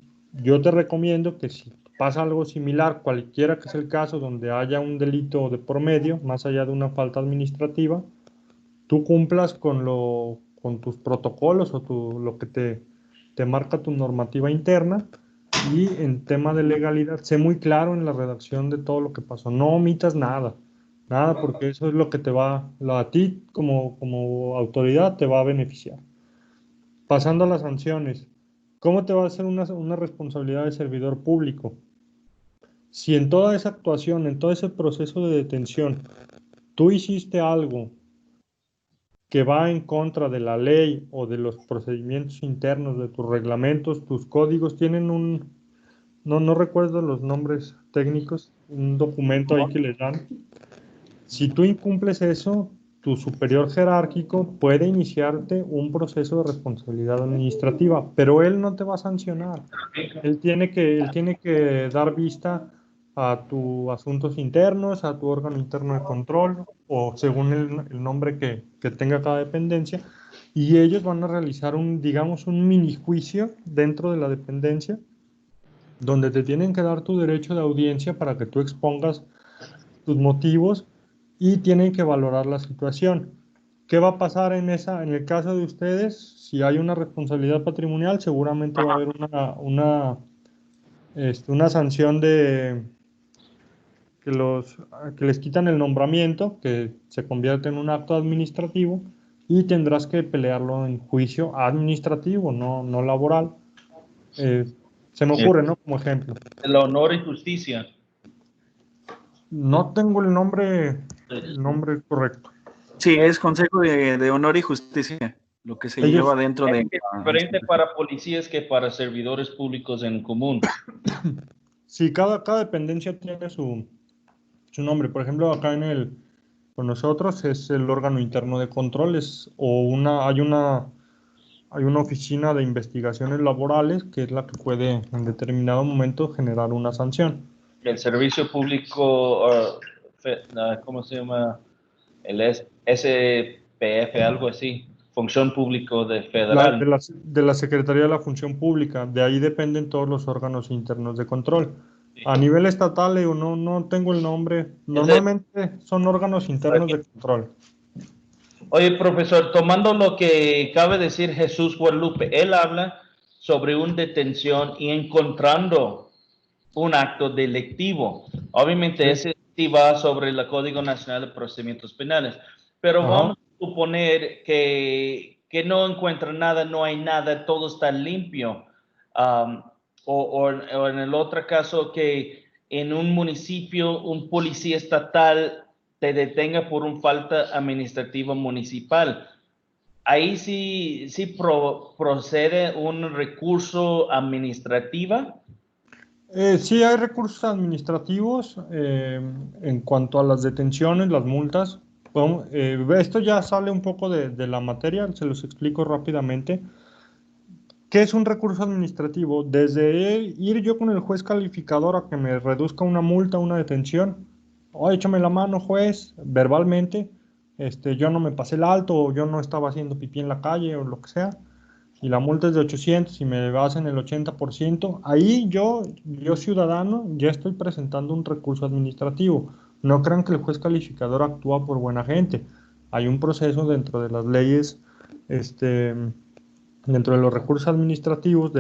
yo te recomiendo que si pasa algo similar, cualquiera que sea el caso, donde haya un delito de por medio, más allá de una falta administrativa, tú cumplas con tus protocolos o lo que te marca tu normativa interna, y en tema de legalidad, sé muy claro en la redacción de todo lo que pasó. No omitas nada, porque eso es lo que a ti como autoridad te va a beneficiar. Pasando a las sanciones, ¿cómo te va a hacer una responsabilidad de servidor público? Si en toda esa actuación, en todo ese proceso de detención, tú hiciste algo que va en contra de la ley o de los procedimientos internos, de tus reglamentos, tus códigos, tienen no recuerdo los nombres técnicos, un documento ahí que les dan. Si tú incumples eso, tu superior jerárquico puede iniciarte un proceso de responsabilidad administrativa, pero él no te va a sancionar. Él tiene que dar vista a tus asuntos internos, a tu órgano interno de control, o según el nombre que tenga cada dependencia, y ellos van a realizar digamos, un mini juicio dentro de la dependencia, donde te tienen que dar tu derecho de audiencia para que tú expongas tus motivos, y tienen que valorar la situación. ¿Qué va a pasar en el caso de ustedes? Si hay una responsabilidad patrimonial, seguramente va a haber una sanción que les quitan el nombramiento, que se convierte en un acto administrativo, y tendrás que pelearlo en juicio administrativo, no laboral. Se me ocurre, ¿no? Como ejemplo. El honor y justicia. No tengo el nombre correcto. Sí, es Consejo de Honor y Justicia, lo que se lleva dentro de... Es diferente para policías que para servidores públicos en común. Sí, cada dependencia tiene su nombre. Por ejemplo, acá con nosotros es el órgano interno de controles, hay una oficina de investigaciones laborales que es la que puede en determinado momento generar una sanción. El servicio público, ¿cómo se llama? El SPF, algo así, Función Público de Federal. De la Secretaría de la Función Pública, de ahí dependen todos los órganos internos de control. Sí. A nivel estatal, no tengo el nombre, normalmente son órganos internos de control. Oye, profesor, tomando lo que cabe decir Jesús Guadalupe, él habla sobre una detención y encontrando un acto delictivo. Obviamente sí. Ese sí va sobre el Código Nacional de Procedimientos Penales, pero vamos a suponer que no encuentra nada, no hay nada, todo está limpio. O en el otro caso que en un municipio un policía estatal te detenga por una falta administrativa municipal. Ahí sí procede un recurso administrativo. Sí hay recursos administrativos en cuanto a las detenciones, las multas. Esto ya sale un poco de la materia, se los explico rápidamente. ¿Qué es un recurso administrativo? Desde ir yo con el juez calificador a que me reduzca una multa, una detención. Échame la mano, juez, verbalmente. Yo no me pasé el alto, o yo no estaba haciendo pipí en la calle, o lo que sea. Y la multa es de 800 y me hacen el 80%, ahí yo ciudadano ya estoy presentando un recurso administrativo. No crean que el juez calificador actúa por buena gente. Hay un proceso dentro de las leyes, dentro de los recursos administrativos,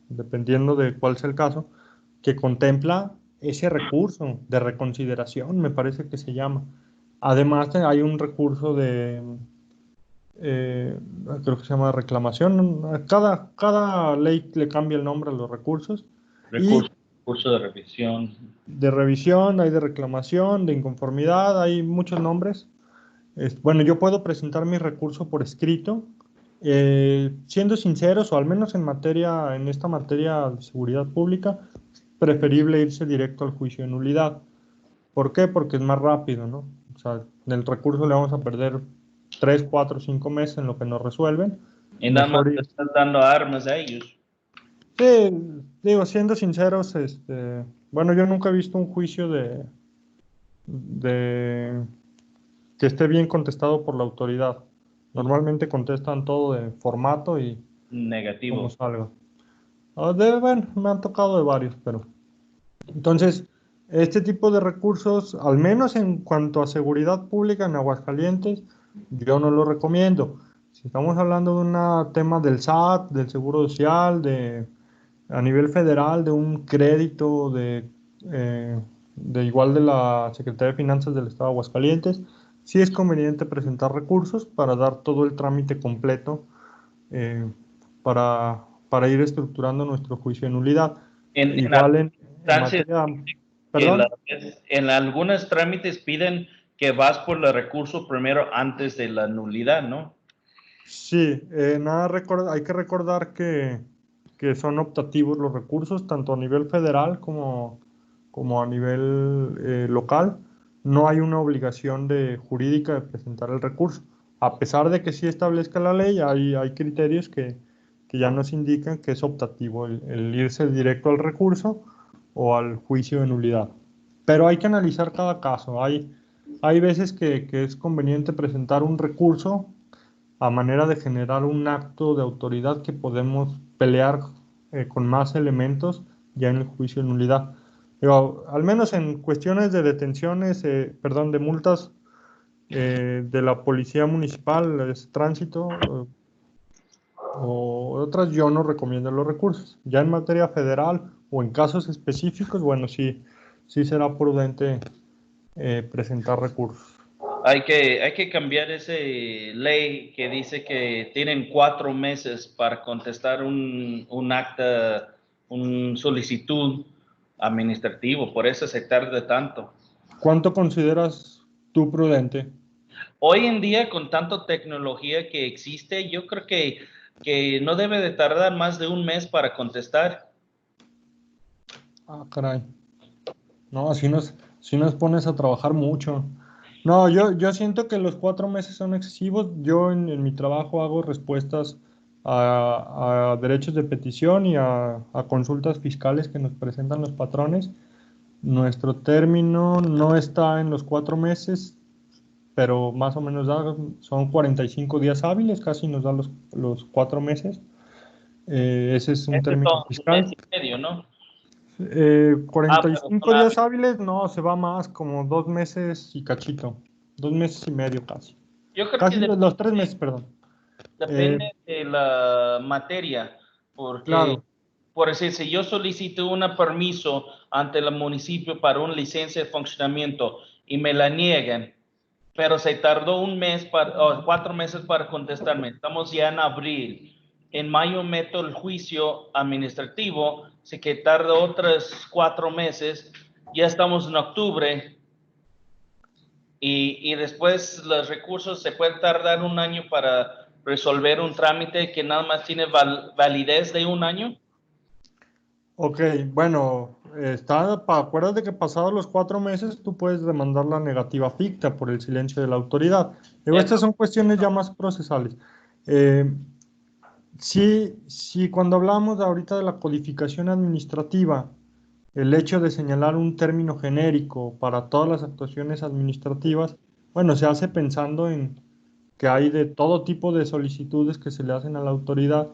dependiendo de cuál sea el caso, que contempla ese recurso de reconsideración, me parece que se llama. Además hay un recurso creo que se llama reclamación. Cada ley le cambia el nombre a los recursos. Recurso de revisión. De revisión, hay de reclamación, de inconformidad, hay muchos nombres. Bueno, yo puedo presentar mi recurso por escrito, siendo sinceros, o al menos en esta materia de seguridad pública, es preferible irse directo al juicio de nulidad. ¿Por qué? Porque es más rápido, ¿no? O sea, en el recurso le vamos a perder 3, 4, 5 meses en lo que nos resuelven, Y nada más mejor le estás dando armas a ellos. Sí, digo, siendo sinceros, bueno, yo nunca he visto un juicio de que esté bien contestado por la autoridad. Normalmente contestan todo de formato y como Negativo. salga. Bueno, me han tocado de varios, pero... Entonces, este tipo de recursos, al menos en cuanto a seguridad pública en Aguascalientes, yo no lo recomiendo. Si estamos hablando de un tema del SAT, del Seguro Social, a nivel federal, de un crédito de igual de la Secretaría de Finanzas del Estado de Aguascalientes, sí es conveniente presentar recursos para dar todo el trámite completo eh, para ir estructurando nuestro juicio de nulidad. En Igual en instancias materia, que perdón, en algunos trámites piden que vas por el recurso primero antes de la nulidad, ¿no? sí, hay que recordar que son optativos los recursos, tanto a nivel federal como a nivel local. No hay una obligación jurídica de presentar el recurso. A pesar de que sí establezca la ley, hay criterios que ya nos indican que es optativo el irse directo al recurso o al juicio de nulidad. Pero hay que analizar cada caso. Hay veces que es conveniente presentar un recurso a manera de generar un acto de autoridad que podemos pelear con más elementos ya en el juicio de nulidad. Digo, al menos en cuestiones de detenciones, perdón, de multas de la policía municipal, tránsito o otras, yo no recomiendo los recursos. Ya en materia federal o en casos específicos, bueno, sí será prudente presentar recursos. Hay que cambiar esa ley que dice que tienen 4 meses para contestar un acta, un solicitud administrativo. Por eso se tarda tanto. ¿Cuánto consideras tú prudente? Hoy en día, con tanta tecnología que existe, yo creo que no debe de tardar más de un mes para contestar. Ah, caray. No, si nos pones a trabajar mucho. No, yo siento que los 4 meses son excesivos. Yo en mi trabajo hago respuestas a derechos de petición y a consultas fiscales que nos presentan los patrones. Nuestro término no está en los 4 meses, pero más o menos son 45 días hábiles, casi nos da los 4 meses. Ese es un Este es término un fiscal. mes y medio, ¿no? 45 pero días hábiles, no, se va más, como 2 meses y cachito. 2 meses y medio casi. yo creo que Casi los 3 meses, perdón. depende de la materia, porque, Claro, por decir, si yo solicito un permiso ante el municipio para una licencia de funcionamiento y me la niegan, pero se tardó un mes o 4 meses para contestarme, estamos ya en abril. En mayo meto el juicio administrativo, así que tarda otros 4 meses, ya estamos en octubre. Y después los recursos se pueden tardar un año para resolver un trámite que nada más tiene validez de un año. ok, bueno, acuérdate que pasados los 4 meses tú puedes demandar la negativa ficta por el silencio de la autoridad. Digo, estas son cuestiones ya más procesales. Sí, cuando hablamos ahorita de la codificación administrativa, el hecho de señalar un término genérico para todas las actuaciones administrativas, bueno, se hace pensando en que hay de todo tipo de solicitudes que se le hacen a la autoridad.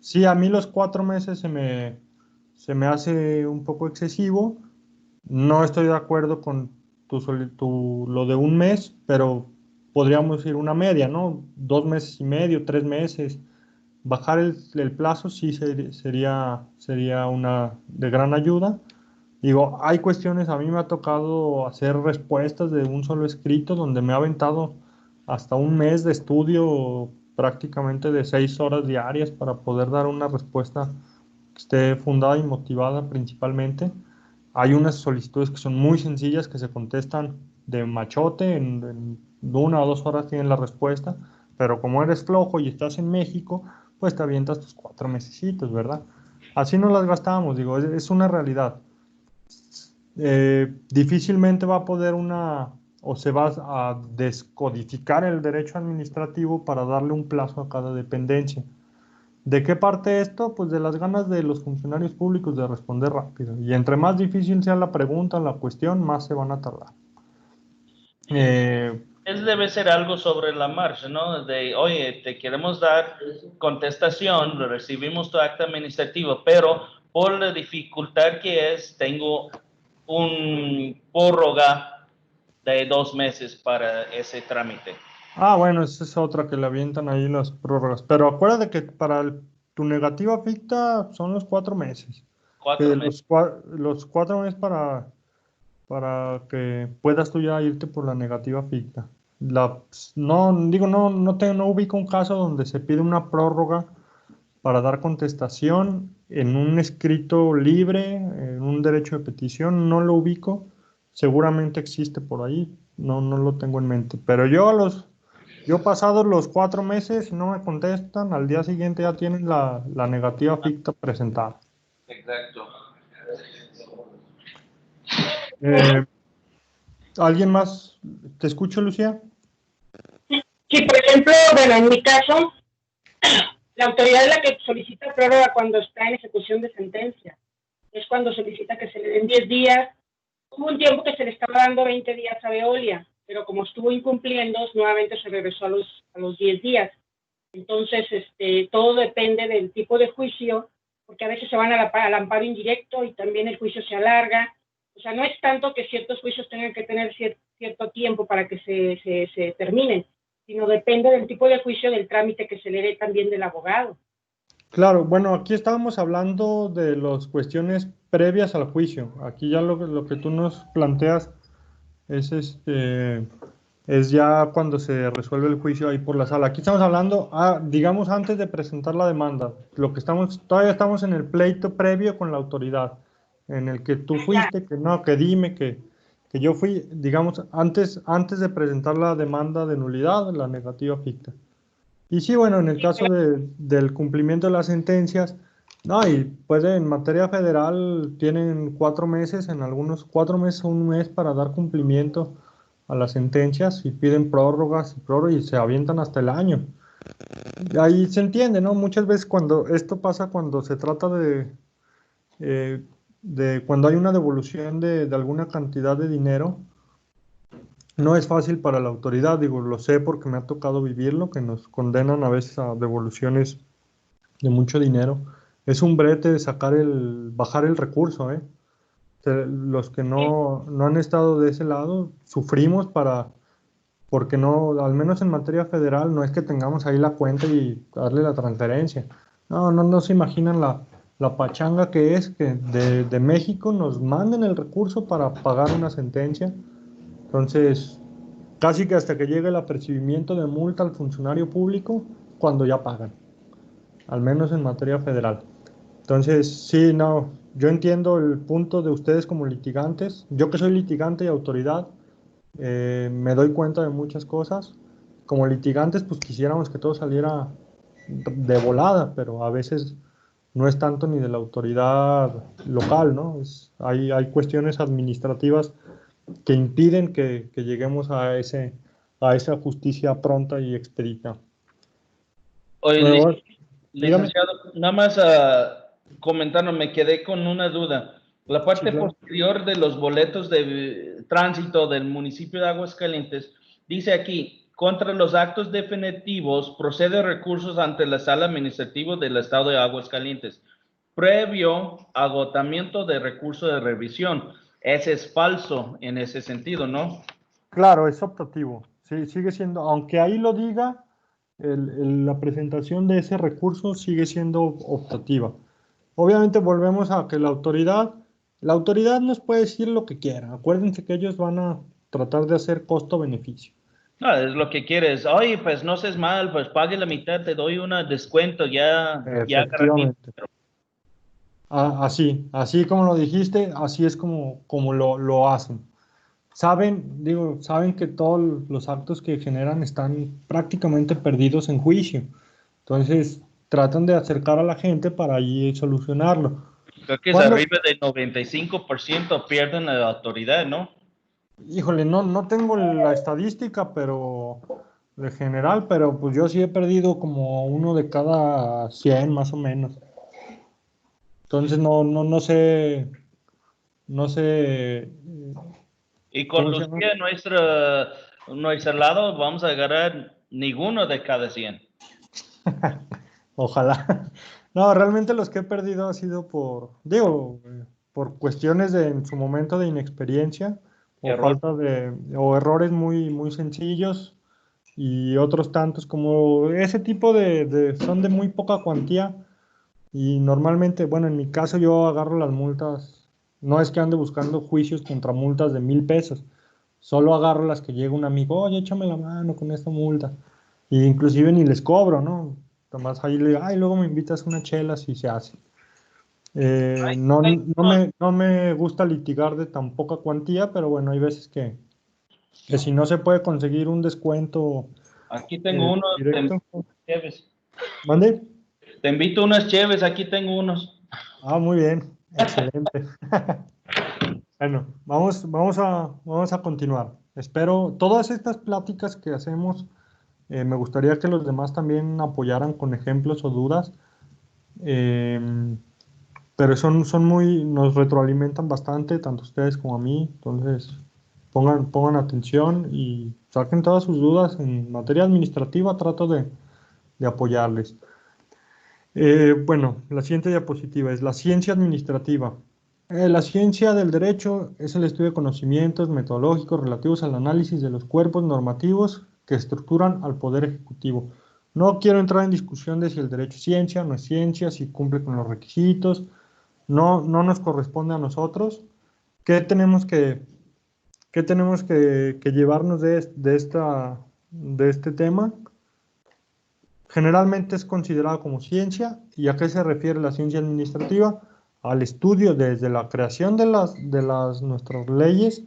Sí, a mí los 4 meses se me hace un poco excesivo. No estoy de acuerdo con lo de un mes, pero podríamos ir una media, ¿no? 2 meses y medio, 3 meses. Bajar el plazo sí sería una de gran ayuda. Digo, hay cuestiones, a mí me ha tocado hacer respuestas de un solo escrito donde me ha aventado hasta un mes de estudio prácticamente de 6 horas diarias para poder dar una respuesta que esté fundada y motivada principalmente. Hay unas solicitudes que son muy sencillas que se contestan de machote, en 1 o 2 horas tienen la respuesta, pero como eres flojo y estás en México, pues te avientas tus 4 mesecitos, ¿verdad? Así no las gastamos, digo, es una realidad. Difícilmente va a poder una o se va a descodificar el derecho administrativo para darle un plazo a cada dependencia. ¿De qué parte esto? Pues de las ganas de los funcionarios públicos de responder rápido. Y entre más difícil sea la pregunta, la cuestión, más se van a tardar. Debe ser algo sobre la marcha, ¿no? De, oye, te queremos dar contestación, recibimos tu acta administrativa, pero por la dificultad que es, tengo un prórroga de 2 meses para ese trámite. Bueno, esa es otra que le avientan ahí las prórrogas. Pero acuérdate que para tu negativa ficta son los 4 meses. 4 meses. Los 4 meses para que puedas tú ya irte por la negativa ficta. No ubico un caso donde se pide una prórroga para dar contestación en un escrito libre, en un derecho de petición, no lo ubico. Seguramente existe por ahí, no lo tengo en mente. Pero yo pasados los 4 meses, no me contestan, al día siguiente ya tienen la negativa ficta presentada. Exacto. ¿Alguien más? ¿Te escucho, Lucía? Sí, por ejemplo, bueno, en mi caso, la autoridad es la que solicita prórroga cuando está en ejecución de sentencia. Es cuando solicita que se le den 10 días. Hubo un tiempo que se le estaba dando 20 días a Veolia, pero como estuvo incumpliendo, nuevamente se regresó a los 10 días. Entonces, todo depende del tipo de juicio, porque a veces se van al amparo indirecto y también el juicio se alarga. O sea, no es tanto que ciertos juicios tengan que tener cierto tiempo para que se terminen, sino depende del tipo de juicio, del trámite que se le dé también del abogado. Claro, bueno, aquí estábamos hablando de las cuestiones previas al juicio. Aquí ya lo que tú nos planteas es ya cuando se resuelve el juicio ahí por la sala. Aquí estamos hablando, digamos, antes de presentar la demanda. Todavía estamos en el pleito previo con la autoridad, en el que tú fuiste, que dime, que yo fui, digamos, antes de presentar la demanda de nulidad, la negativa ficta. Y sí, bueno, en el caso del cumplimiento de las sentencias, no, y pues en materia federal tienen 4 meses, en algunos 4 meses o 1 mes para dar cumplimiento a las sentencias y piden prórrogas y se avientan hasta el año. Y ahí se entiende, ¿no? Muchas veces esto pasa cuando se trata de cuando hay una devolución de alguna cantidad de dinero. No es fácil para la autoridad, digo, lo sé porque me ha tocado vivirlo, que nos condenan a veces a devoluciones de mucho dinero. Es un brete de bajar el recurso, ¿eh? Los que no han estado de ese lado, sufrimos porque no, al menos en materia federal, no es que tengamos ahí la cuenta y darle la transferencia. No se imaginan la pachanga que es que de México nos manden el recurso para pagar una sentencia. Entonces, casi que hasta que llegue el apercibimiento de multa al funcionario público, cuando ya pagan, al menos en materia federal. Entonces, sí, no, yo entiendo el punto de ustedes como litigantes. Yo que soy litigante y autoridad, me doy cuenta de muchas cosas. Como litigantes, pues quisiéramos que todo saliera de volada, pero a veces no es tanto ni de la autoridad local, ¿no? Hay cuestiones administrativas que impiden que lleguemos a esa justicia pronta y expedita. Oye, licenciado, nada más comentando, me quedé con una duda. La parte posterior de los boletos de tránsito del municipio de Aguascalientes dice aquí, contra los actos definitivos procede recursos ante la sala administrativa del estado de Aguascalientes, previo agotamiento de recurso de revisión. Ese es falso en ese sentido, ¿no? Claro, es optativo. Sí, sigue siendo, aunque ahí lo diga, la presentación de ese recurso sigue siendo optativa. Obviamente volvemos a que la autoridad nos puede decir lo que quiera. Acuérdense que ellos van a tratar de hacer costo-beneficio. No, es lo que quieres. Oye, pues no seas mal, pues pague la mitad, te doy un descuento, ya. Efectivamente. Así como lo dijiste, así es como lo hacen. Saben que todos los actos que generan están prácticamente perdidos en juicio. Entonces, tratan de acercar a la gente para ahí solucionarlo. Creo que es arriba del 95% pierden la autoridad, ¿no? Híjole, no tengo la estadística, pero de general, pero pues yo sí he perdido como uno de cada 100 más o menos. Entonces no sé, Y con ¿cómo se los llama? 100 nuestro lado vamos a agarrar ninguno de cada 100. Ojalá. No, realmente los que he perdido ha sido por cuestiones en su momento de inexperiencia o Error. o errores muy sencillos y otros tantos como ese tipo son de muy poca cuantía y normalmente, bueno, en mi caso yo agarro las multas, no es que ande buscando juicios contra multas de 1,000 pesos, solo agarro las que llega un amigo, oye, échame la mano con esta multa. Y inclusive ni les cobro, ¿no? Tomás ahí le digo, ay, luego me invitas una chela si se hace. No me gusta litigar de tan poca cuantía, pero bueno, hay veces que si no se puede conseguir un descuento Aquí tengo unos, directo. cheves. ¿Mande? Te invito unas cheves, aquí tengo unos. Ah, muy bien, excelente. Bueno, vamos a continuar. Espero, todas estas pláticas que hacemos, me gustaría que los demás también apoyaran con ejemplos o dudas. Em, pero nos retroalimentan bastante, tanto ustedes como a mí, entonces pongan atención y saquen todas sus dudas en materia administrativa, trato de apoyarles. Bueno, la siguiente diapositiva es la ciencia administrativa. La ciencia del derecho es el estudio de conocimientos metodológicos relativos al análisis de los cuerpos normativos que estructuran al Poder Ejecutivo. No quiero entrar en discusión de si el derecho es ciencia, no es ciencia, si cumple con los requisitos, no nos corresponde a nosotros. ¿Qué tenemos que llevarnos de este tema? Generalmente es considerado como ciencia. ¿Y a qué se refiere la ciencia administrativa? Al estudio desde la creación de nuestras leyes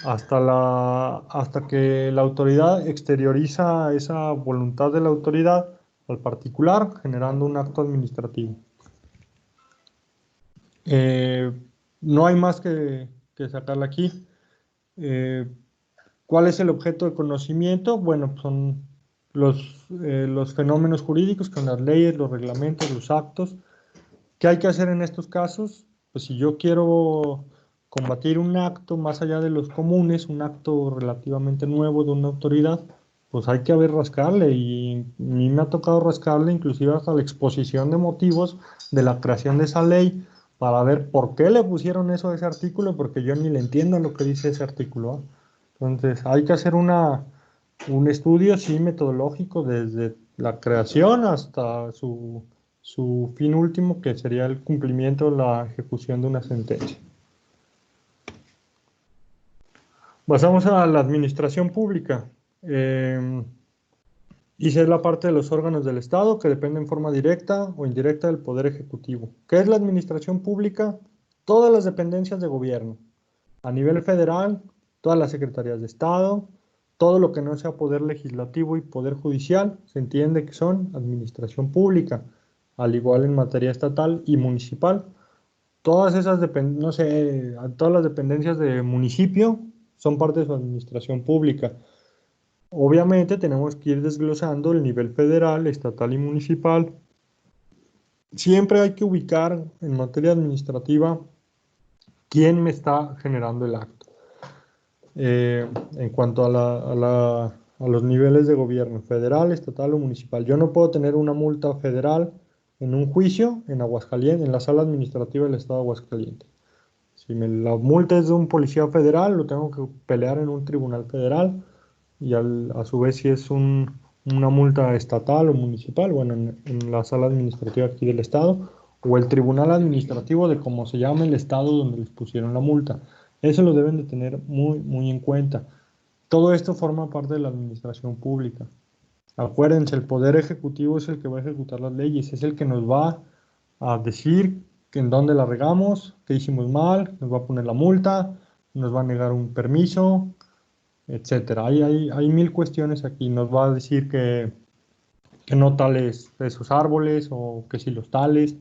hasta que la autoridad exterioriza esa voluntad de la autoridad al particular, generando un acto administrativo. Eh, no hay más que sacarla aquí. ¿Cuál es el objeto de conocimiento? Bueno, son los fenómenos jurídicos, con las leyes, los reglamentos, los actos. ¿Qué hay que hacer en estos casos? Pues si yo quiero combatir un acto más allá de los comunes, un acto relativamente nuevo de una autoridad, pues hay que rascarle y a mí me ha tocado rascarle inclusive hasta la exposición de motivos de la creación de esa ley para ver por qué le pusieron eso a ese artículo, porque yo ni le entiendo lo que dice ese artículo, ¿eh? Entonces hay que hacer un estudio, sí, metodológico desde la creación hasta su fin último, que sería el cumplimiento, la ejecución de una sentencia. Pasamos a la administración pública. Dice la parte de los órganos del Estado que dependen en forma directa o indirecta del Poder Ejecutivo. ¿Qué es la administración pública? Todas las dependencias de gobierno. A nivel federal, todas las secretarías de Estado, todo lo que no sea poder legislativo y poder judicial, se entiende que son administración pública, al igual en materia estatal y municipal. Todas esas todas las dependencias de municipio son parte de su administración pública. Obviamente tenemos que ir desglosando el nivel federal, estatal y municipal. Siempre hay que ubicar en materia administrativa quién me está generando el acto. En cuanto a los niveles de gobierno, federal, estatal o municipal. Yo no puedo tener una multa federal en un juicio en Aguascalientes, en la sala administrativa del Estado de Aguascalientes. Si la multa es de un policía federal, lo tengo que pelear en un tribunal federal y a su vez si es una multa estatal o municipal, bueno, en la sala administrativa aquí del Estado o el tribunal administrativo de cómo se llama el Estado donde les pusieron la multa. Eso lo deben de tener muy en cuenta. Todo esto forma parte de la administración pública. Acuérdense, el Poder Ejecutivo es el que va a ejecutar las leyes, es el que nos va a decir que en dónde la regamos, qué hicimos mal, nos va a poner la multa, nos va a negar un permiso, etcétera. Hay 1000 cuestiones aquí. Nos va a decir que no tales esos árboles o que si los tales.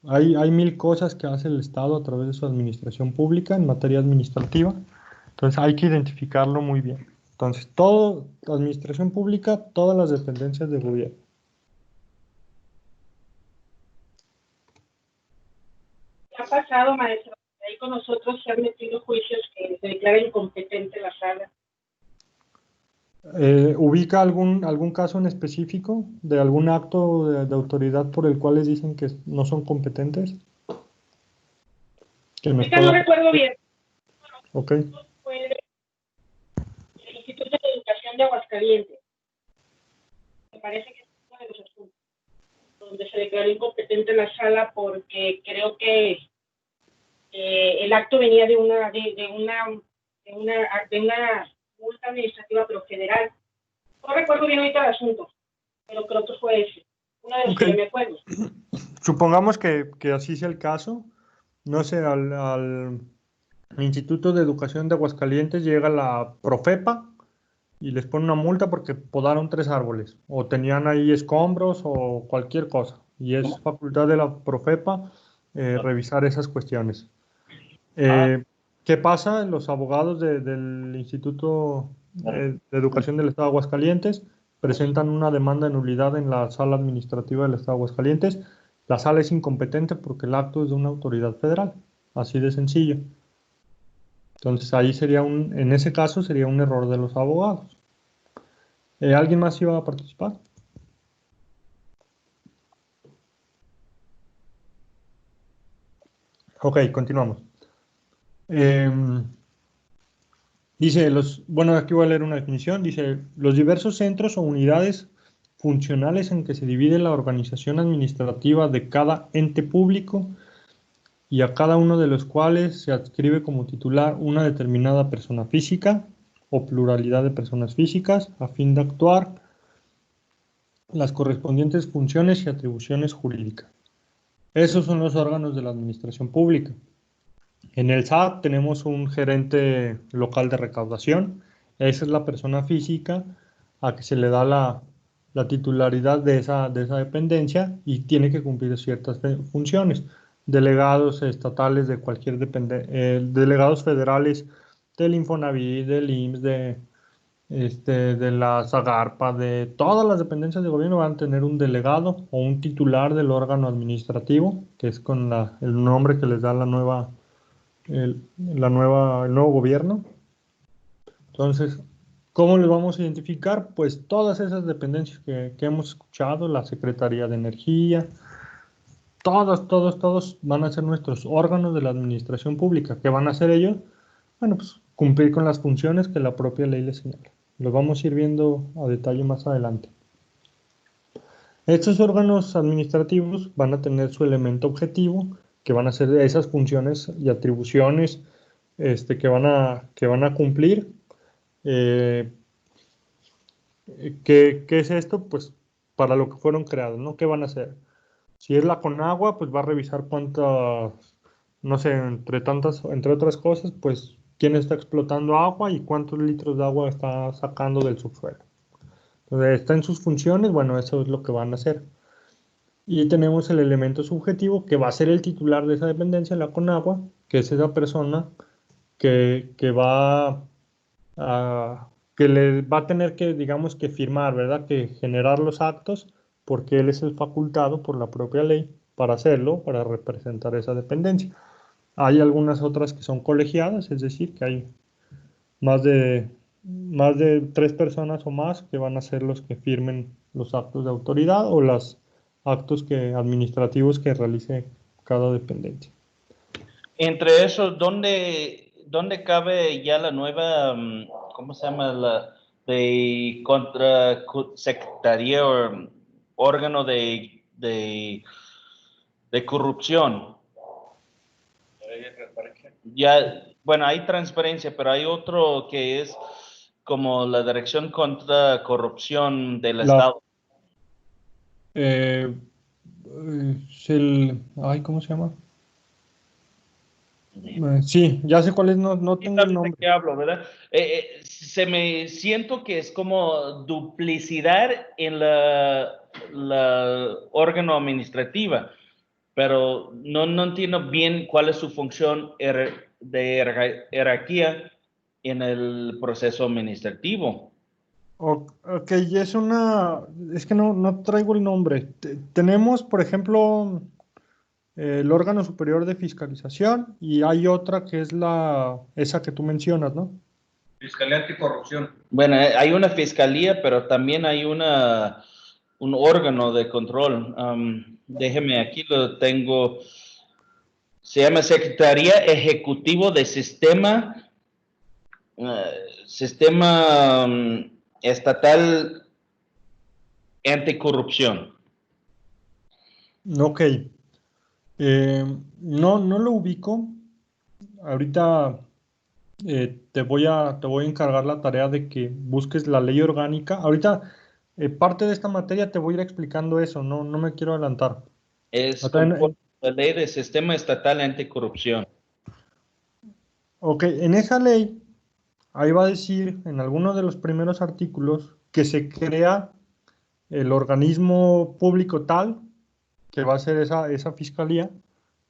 Hay 1000 cosas que hace el Estado a través de su administración pública en materia administrativa. Entonces hay que identificarlo muy bien. Entonces, todo, administración pública, todas las dependencias de gobierno. ¿Qué ha pasado, maestro? Ahí con nosotros se han metido juicios que se declara incompetente la sala. ¿Ubica algún caso en específico de algún acto de autoridad por el cual les dicen que no son competentes? Que nos Ahorita no recuerdo bien. Ok. Fue el Instituto de Educación de Aguascalientes. Me parece que es uno de los asuntos donde se declaró incompetente la sala porque creo que el acto venía de una multa administrativa, pero federal. No recuerdo bien ahorita el asunto, pero creo que fue ese, uno de los que yo me acuerdo. Supongamos que así sea el caso. No sé, al Instituto de Educación de Aguascalientes llega la Profepa y les pone una multa porque podaron 3 árboles o tenían ahí escombros o cualquier cosa. Y es facultad de la Profepa revisar esas cuestiones. ¿Qué pasa? Los abogados del Instituto de Educación del Estado de Aguascalientes presentan una demanda de nulidad en la sala administrativa del Estado de Aguascalientes. La sala es incompetente porque el acto es de una autoridad federal, así de sencillo. Entonces ahí en ese caso sería un error de los abogados. ¿Alguien más iba a participar? Ok, continuamos. Dice, bueno, aquí voy a leer una definición. Dice, los diversos centros o unidades funcionales en que se divide la organización administrativa de cada ente público y a cada uno de los cuales se adscribe como titular una determinada persona física o pluralidad de personas físicas a fin de actuar las correspondientes funciones y atribuciones jurídicas. Esos son los órganos de la administración pública. En el SAT tenemos un gerente local de recaudación. Esa es la persona física a que se le da la titularidad de esa dependencia y tiene que cumplir ciertas funciones. Delegados estatales de cualquier delegados federales del Infonavit, del IMSS, de la Zagarpa, de todas las dependencias de gobierno van a tener un delegado o un titular del órgano administrativo, que es con el nombre que les da el nuevo gobierno. Entonces, ¿cómo los vamos a identificar? Pues todas esas dependencias que hemos escuchado, la Secretaría de Energía, todos van a ser nuestros órganos de la administración pública. ¿Qué van a hacer ellos? Bueno, pues cumplir con las funciones que la propia ley les señala. Lo vamos a ir viendo a detalle más adelante. Estos órganos administrativos van a tener su elemento objetivo, que van a ser esas funciones y atribuciones que van a cumplir. ¿Qué es esto? Pues para lo que fueron creados, ¿no? ¿Qué van a hacer? Si es la Conagua, pues va a revisar cuántas, no sé, entre otras cosas, pues quién está explotando agua y cuántos litros de agua está sacando del subsuelo. Entonces, está en sus funciones, bueno, eso es lo que van a hacer. Y tenemos el elemento subjetivo, que va a ser el titular de esa dependencia, la Conagua, que es esa persona que le va a tener que, digamos, que firmar, ¿verdad? Que generar los actos, porque él es el facultado por la propia ley para hacerlo, para representar esa dependencia. Hay algunas otras que son colegiadas, es decir, que hay más de 3 personas o más que van a ser los que firmen los actos de autoridad o los actos administrativos que realice cada dependencia. Entre esos, ¿dónde cabe ya la nueva, ¿cómo se llama? La de secretaría o órgano de corrupción? Ya, bueno, hay transparencia, pero hay otro que es como la Dirección contra Corrupción del Estado. ¿Cómo se llama? Sí, ya sé cuál es, no tengo el nombre. ¿De qué hablo, verdad? Siento que es como duplicidad en la órgano administrativa, pero no entiendo bien cuál es su función de jerarquía en el proceso administrativo. Ok, y es que no traigo el nombre. Tenemos, por ejemplo, el órgano superior de fiscalización y hay otra que es esa que tú mencionas, ¿no? Fiscalía Anticorrupción. Bueno, hay una fiscalía, pero también hay un órgano de control. Déjeme, aquí lo tengo. Se llama Secretaría Ejecutivo de Sistema Estatal Anticorrupción. Ok. No lo ubico. Ahorita te voy a encargar la tarea de que busques la ley orgánica. Ahorita, parte de esta materia te voy a ir explicando eso, no me quiero adelantar. Es Ahorita conforme a la ley de Sistema Estatal Anticorrupción. Ok, en esa ley, ahí va a decir en alguno de los primeros artículos que se crea el organismo público tal, que va a ser esa fiscalía,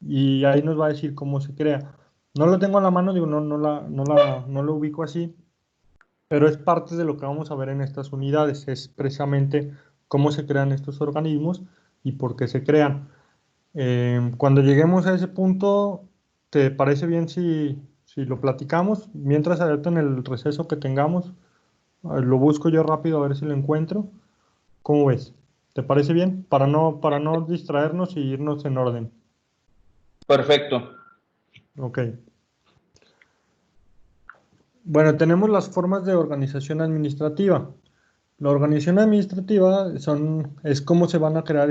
y ahí nos va a decir cómo se crea. No lo tengo a la mano, digo, no lo ubico así, pero es parte de lo que vamos a ver en estas unidades, es precisamente cómo se crean estos organismos y por qué se crean. Cuando lleguemos a ese punto, ¿te parece bien si lo platicamos? Mientras, ahorita en el receso que tengamos, lo busco yo rápido a ver si lo encuentro. ¿Cómo ves? ¿Te parece bien? Para no distraernos y irnos en orden. Perfecto. Ok. Bueno, tenemos las formas de organización administrativa. La organización administrativa es cómo se van a crear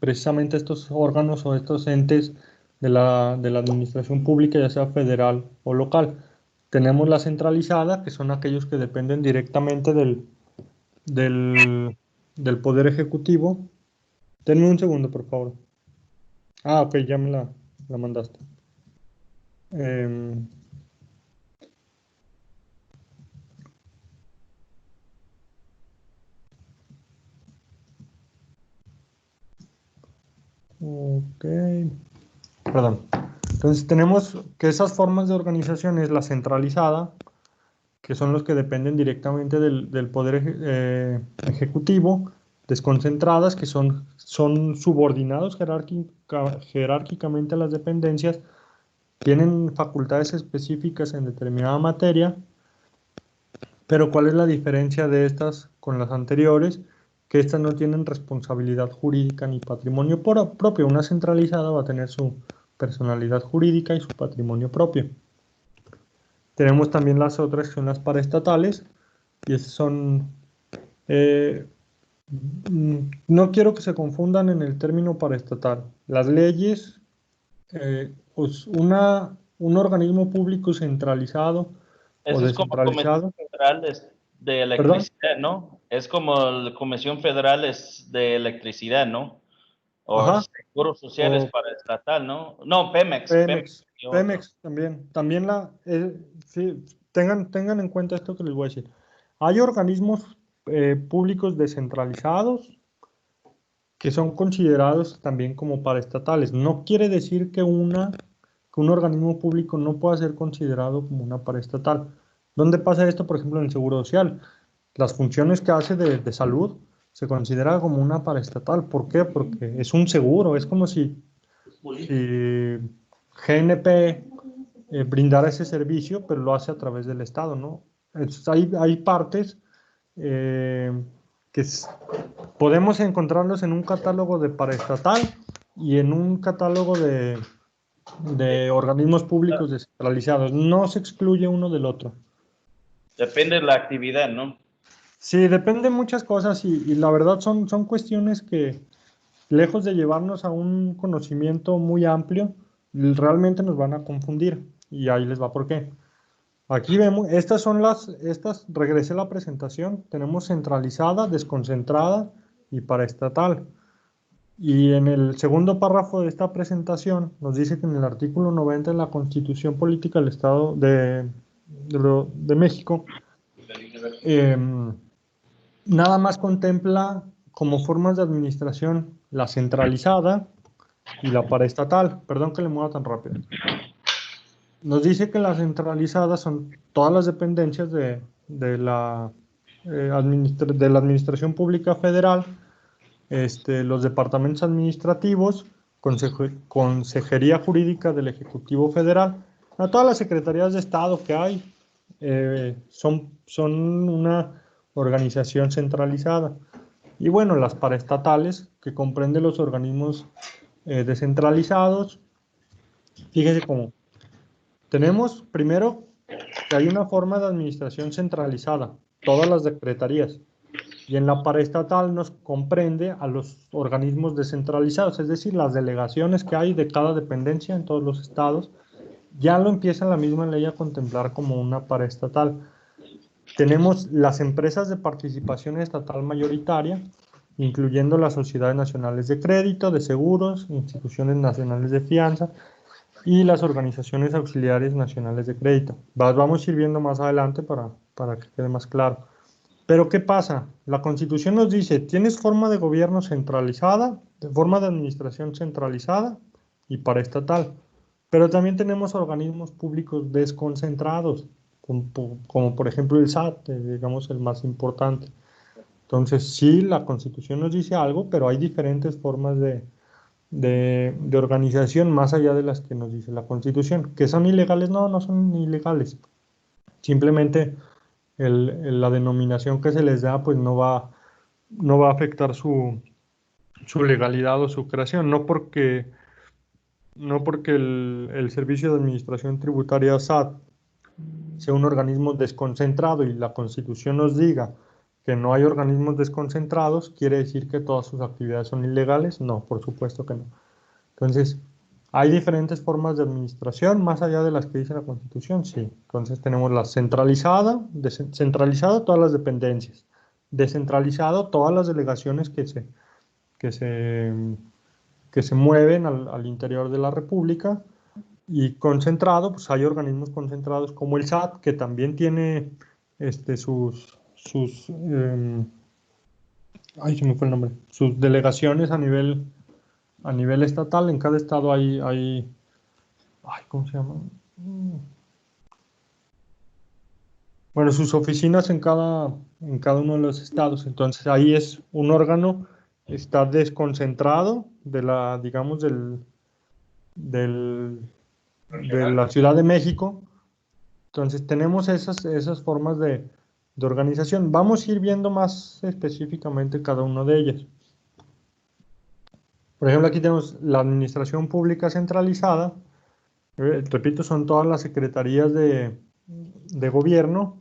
precisamente estos órganos o estos entes de la administración pública, ya sea federal o local. Tenemos la centralizada, que son aquellos que dependen directamente del Poder Ejecutivo. Denme un segundo, por favor. Ok, ya me la mandaste. Ok. Perdón. Entonces tenemos que esas formas de organización es la centralizada, que son los que dependen directamente del Poder Ejecutivo, desconcentradas, que son subordinados jerárquicamente a las dependencias, tienen facultades específicas en determinada materia, pero ¿cuál es la diferencia de estas con las anteriores? Que estas no tienen responsabilidad jurídica ni patrimonio propio. Una centralizada va a tener su personalidad jurídica y su patrimonio propio. Tenemos también las otras que son las paraestatales, y esas son... no quiero que se confundan en el término paraestatal. Las leyes, pues un organismo público centralizado o Eso es como descentralizado. Comisión Federal de Electricidad, ¿no? Es como la Comisión Federal de Electricidad, ¿no? O Ajá. Seguros Sociales O para estatal, ¿no? No, Pemex. Pemex también. También sí, tengan en cuenta esto que les voy a decir. Hay organismos públicos descentralizados que son considerados también como paraestatales. No quiere decir que un organismo público no pueda ser considerado como una paraestatal. ¿Dónde pasa esto? Por ejemplo, en el Seguro Social. Las funciones que hace de salud se considera como una paraestatal. ¿Por qué? Porque es un seguro. Es como si GNP brindara ese servicio, pero lo hace a través del Estado, ¿no? Entonces, hay partes que podemos encontrarlos en un catálogo de paraestatal y en un catálogo de organismos públicos descentralizados. No se excluye uno del otro. Depende de la actividad, ¿no? Sí, depende de muchas cosas y la verdad son cuestiones que, lejos de llevarnos a un conocimiento muy amplio, realmente nos van a confundir. Y ahí les va por qué. Aquí vemos, regresé a la presentación, tenemos centralizada, desconcentrada y paraestatal. Y en el segundo párrafo de esta presentación nos dice que en el artículo 90 de la Constitución Política del Estado de México, nada más contempla como formas de administración la centralizada, y la paraestatal. Perdón que le mueva tan rápido. Nos dice que las centralizadas son todas las dependencias de la Administración Pública Federal, los departamentos administrativos, Consejería Jurídica del Ejecutivo Federal, todas las secretarías de Estado que hay son una organización centralizada. Y bueno, las paraestatales, que comprenden los organismos descentralizados. Fíjense cómo tenemos primero que hay una forma de administración centralizada, todas las secretarías, y en la paraestatal nos comprende a los organismos descentralizados, es decir, las delegaciones que hay de cada dependencia en todos los estados, ya lo empieza la misma ley a contemplar como una paraestatal. Tenemos las empresas de participación estatal mayoritaria, incluyendo las sociedades nacionales de crédito, de seguros, instituciones nacionales de fianza y las organizaciones auxiliares nacionales de crédito. Vamos a ir viendo más adelante para que quede más claro. Pero ¿qué pasa? La Constitución nos dice, tienes forma de gobierno centralizada, forma de administración centralizada y paraestatal. Pero también tenemos organismos públicos desconcentrados, como por ejemplo el SAT, digamos el más importante. Entonces, sí, la Constitución nos dice algo, pero hay diferentes formas de organización más allá de las que nos dice la Constitución. ¿Que son ilegales? No, no son ilegales. Simplemente la denominación que se les da pues no va a afectar su legalidad o su creación, no porque el Servicio de Administración Tributaria SAT sea un organismo desconcentrado y la Constitución nos diga que no hay organismos desconcentrados, ¿quiere decir que todas sus actividades son ilegales? No, por supuesto que no. Entonces, ¿hay diferentes formas de administración más allá de las que dice la Constitución? Sí. Entonces tenemos la centralizada, centralizado todas las dependencias, descentralizado todas las delegaciones que se mueven al interior de la República, y concentrado, pues hay organismos concentrados como el SAT, que también tiene sus delegaciones a nivel estatal. En cada estado hay ¿cómo se llama? Bueno, sus oficinas en cada uno de los estados. Entonces ahí es un órgano, está desconcentrado de la, digamos, de la Ciudad de México. Entonces tenemos esas formas de organización. Vamos a ir viendo más específicamente cada una de ellas. Por ejemplo, aquí tenemos la administración pública centralizada. Repito, son todas las secretarías de gobierno,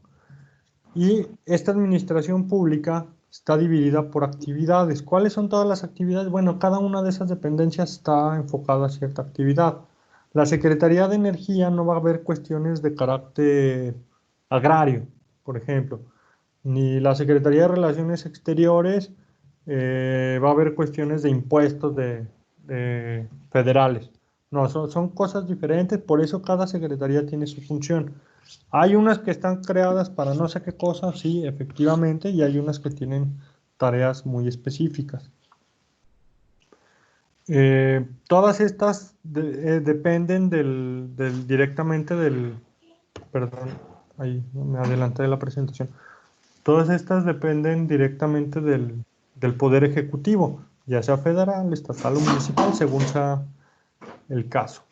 y esta administración pública está dividida por actividades. ¿Cuáles son todas las actividades? Bueno, cada una de esas dependencias está enfocada a cierta actividad. La Secretaría de Energía no va a haber cuestiones de carácter agrario, por ejemplo, ni la Secretaría de Relaciones Exteriores va a haber cuestiones de impuestos federales. No, son cosas diferentes, por eso cada secretaría tiene su función. Hay unas que están creadas para no sé qué cosa, sí, efectivamente, y hay unas que tienen tareas muy específicas. Todas estas dependen directamente del... Perdón, ahí me adelanté de la presentación. Todas estas dependen directamente del Poder Ejecutivo, ya sea federal, estatal o municipal, según sea el caso.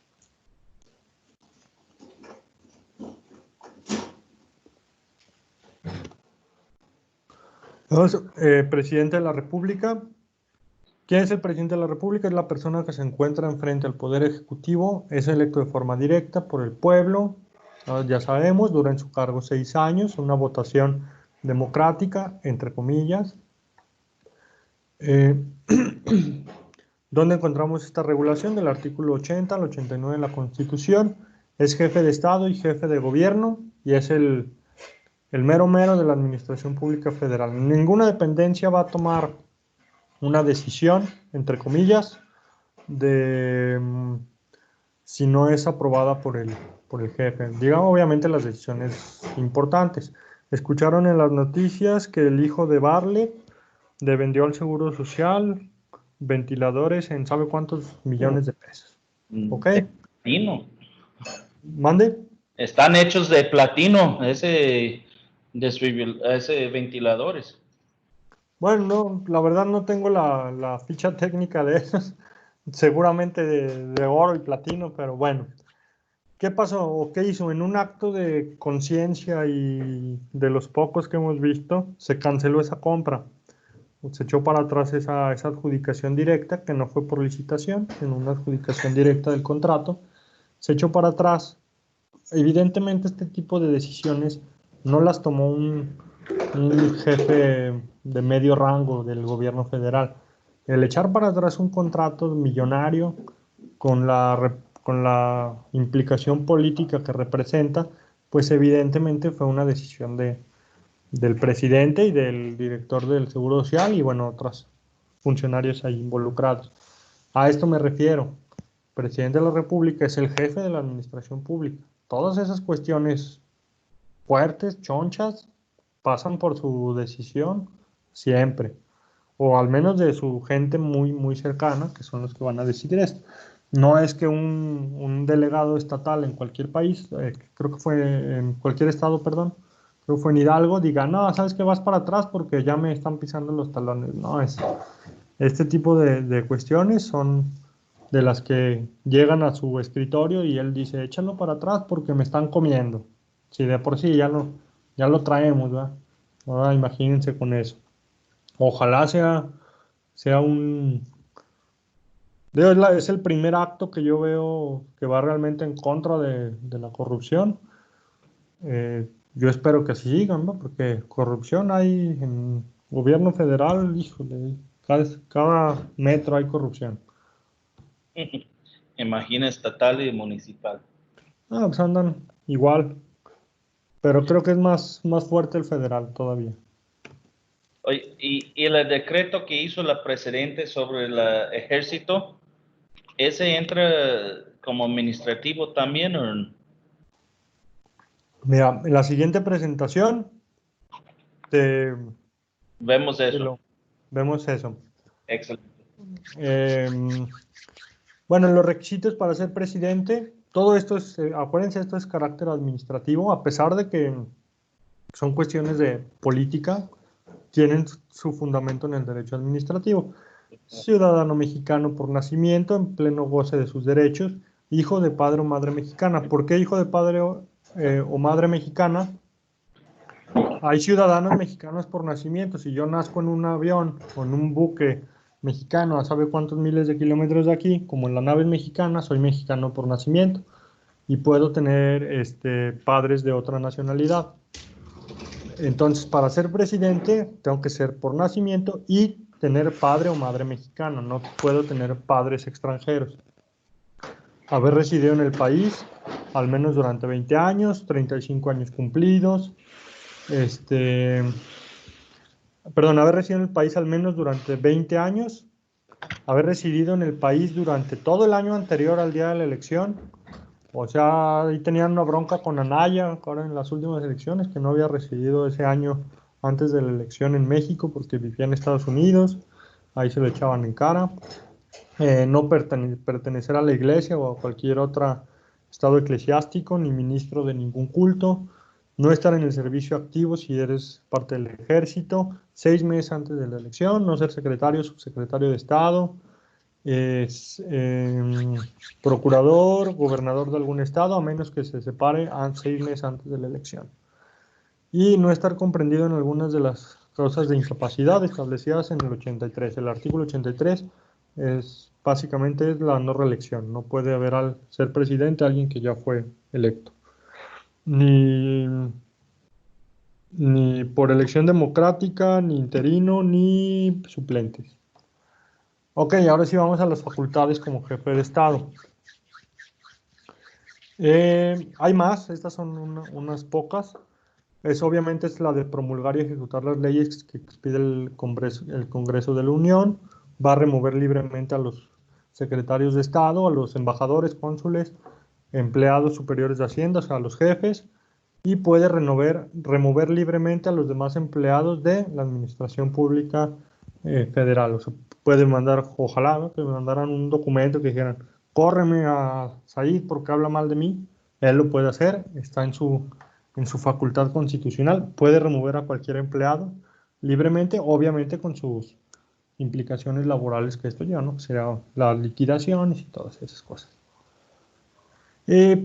Entonces, presidente de la República. ¿Quién es el presidente de la República? Es la persona que se encuentra enfrente al Poder Ejecutivo, es electo de forma directa por el pueblo, ya sabemos, dura en su cargo 6 años, una votación democrática, entre comillas. ¿Dónde encontramos esta regulación? Del artículo 80 al 89 de la Constitución. Es jefe de Estado y jefe de gobierno, y es el mero de la Administración Pública Federal. Ninguna dependencia va a tomar una decisión, entre comillas, si no es aprobada por el jefe. Digamos, obviamente, las decisiones importantes. Escucharon en las noticias que el hijo de Bartlett le vendió al Seguro Social ventiladores en ¿sabe cuántos millones de pesos? ¿Ok? De platino. ¿Mande? Están hechos de platino, ese ventiladores. Bueno, no, la verdad no tengo la ficha técnica de esos, seguramente de oro y platino, pero bueno. ¿Qué pasó o qué hizo? En un acto de conciencia y de los pocos que hemos visto, se canceló esa compra. Se echó para atrás esa adjudicación directa, que no fue por licitación, sino una adjudicación directa del contrato. Se echó para atrás. Evidentemente este tipo de decisiones no las tomó un jefe de medio rango del gobierno federal. El echar para atrás un contrato millonario con la implicación política que representa, pues evidentemente fue una decisión del presidente y del director del Seguro Social y bueno, otros funcionarios ahí involucrados. A esto me refiero. El presidente de la República es el jefe de la administración pública. Todas esas cuestiones fuertes, chonchas, pasan por su decisión siempre, o al menos de su gente muy, muy cercana, que son los que van a decidir esto. No es que un delegado estatal en cualquier país, creo que fue en cualquier estado, perdón, creo que fue en Hidalgo, diga, no, sabes que vas para atrás porque ya me están pisando los talones. No, este tipo de cuestiones son de las que llegan a su escritorio y él dice, échalo para atrás porque me están comiendo. Si de por sí ya lo traemos, ¿verdad? Ahora imagínense con eso. Ojalá sea es el primer acto que yo veo que va realmente en contra de la corrupción. Yo espero que así sigan, ¿no? Porque corrupción hay en gobierno federal, híjole, cada metro hay corrupción. Imagina estatal y municipal. Ah, pues andan igual, pero creo que es más fuerte el federal todavía. Oye, y el decreto que hizo la presidente sobre el ejército, ¿ese entra como administrativo también o no? Mira, en la siguiente presentación Vemos eso. Vemos eso. Excelente. Bueno, los requisitos para ser presidente, todo esto es, acuérdense, esto es carácter administrativo, a pesar de que son cuestiones de política, tienen su fundamento en el derecho administrativo. Ciudadano mexicano por nacimiento, en pleno goce de sus derechos, hijo de padre o madre mexicana. ¿Por qué hijo de padre o madre mexicana? Hay ciudadanos mexicanos por nacimiento. Si yo nazco en un avión o en un buque mexicano a sabe cuántos miles de kilómetros de aquí, como en la nave mexicana, soy mexicano por nacimiento y puedo tener padres de otra nacionalidad. Entonces, para ser presidente, tengo que ser por nacimiento y tener padre o madre mexicano. No puedo tener padres extranjeros. Haber residido en el país al menos durante 20 años, 35 años cumplidos. Haber residido en el país al menos durante 20 años. Haber residido en el país durante todo el año anterior al día de la elección. O sea, ahí tenían una bronca con Anaya, ahora en las últimas elecciones, que no había residido ese año antes de la elección en México porque vivía en Estados Unidos, ahí se lo echaban en cara. No pertenecer a la iglesia o a cualquier otro estado eclesiástico, ni ministro de ningún culto. No estar en el servicio activo si eres parte del ejército, 6 meses antes de la elección, no ser secretario o subsecretario de Estado. Procurador, gobernador de algún estado, a menos que se separe 6 meses antes de la elección. Y no estar comprendido en algunas de las causas de incapacidad establecidas en el 83. El artículo 83 básicamente es la no reelección. No puede haber al ser presidente alguien que ya fue electo. Ni por elección democrática, ni interino, ni suplentes. Ok, ahora sí vamos a las facultades como jefe de Estado. Hay más, estas son unas pocas. Obviamente es la de promulgar y ejecutar las leyes que expide el Congreso de la Unión. Va a remover libremente a los secretarios de Estado, a los embajadores, cónsules, empleados superiores de Hacienda, o sea, a los jefes, y puede remover libremente a los demás empleados de la administración pública federal. O sea, puede mandar, ojalá, ¿no?, que me mandaran un documento que dijeran, córreme a Said porque habla mal de mí. Él lo puede hacer, está en su facultad constitucional, puede remover a cualquier empleado libremente, obviamente con sus implicaciones laborales que esto lleva, ¿no? Será las liquidaciones y todas esas cosas.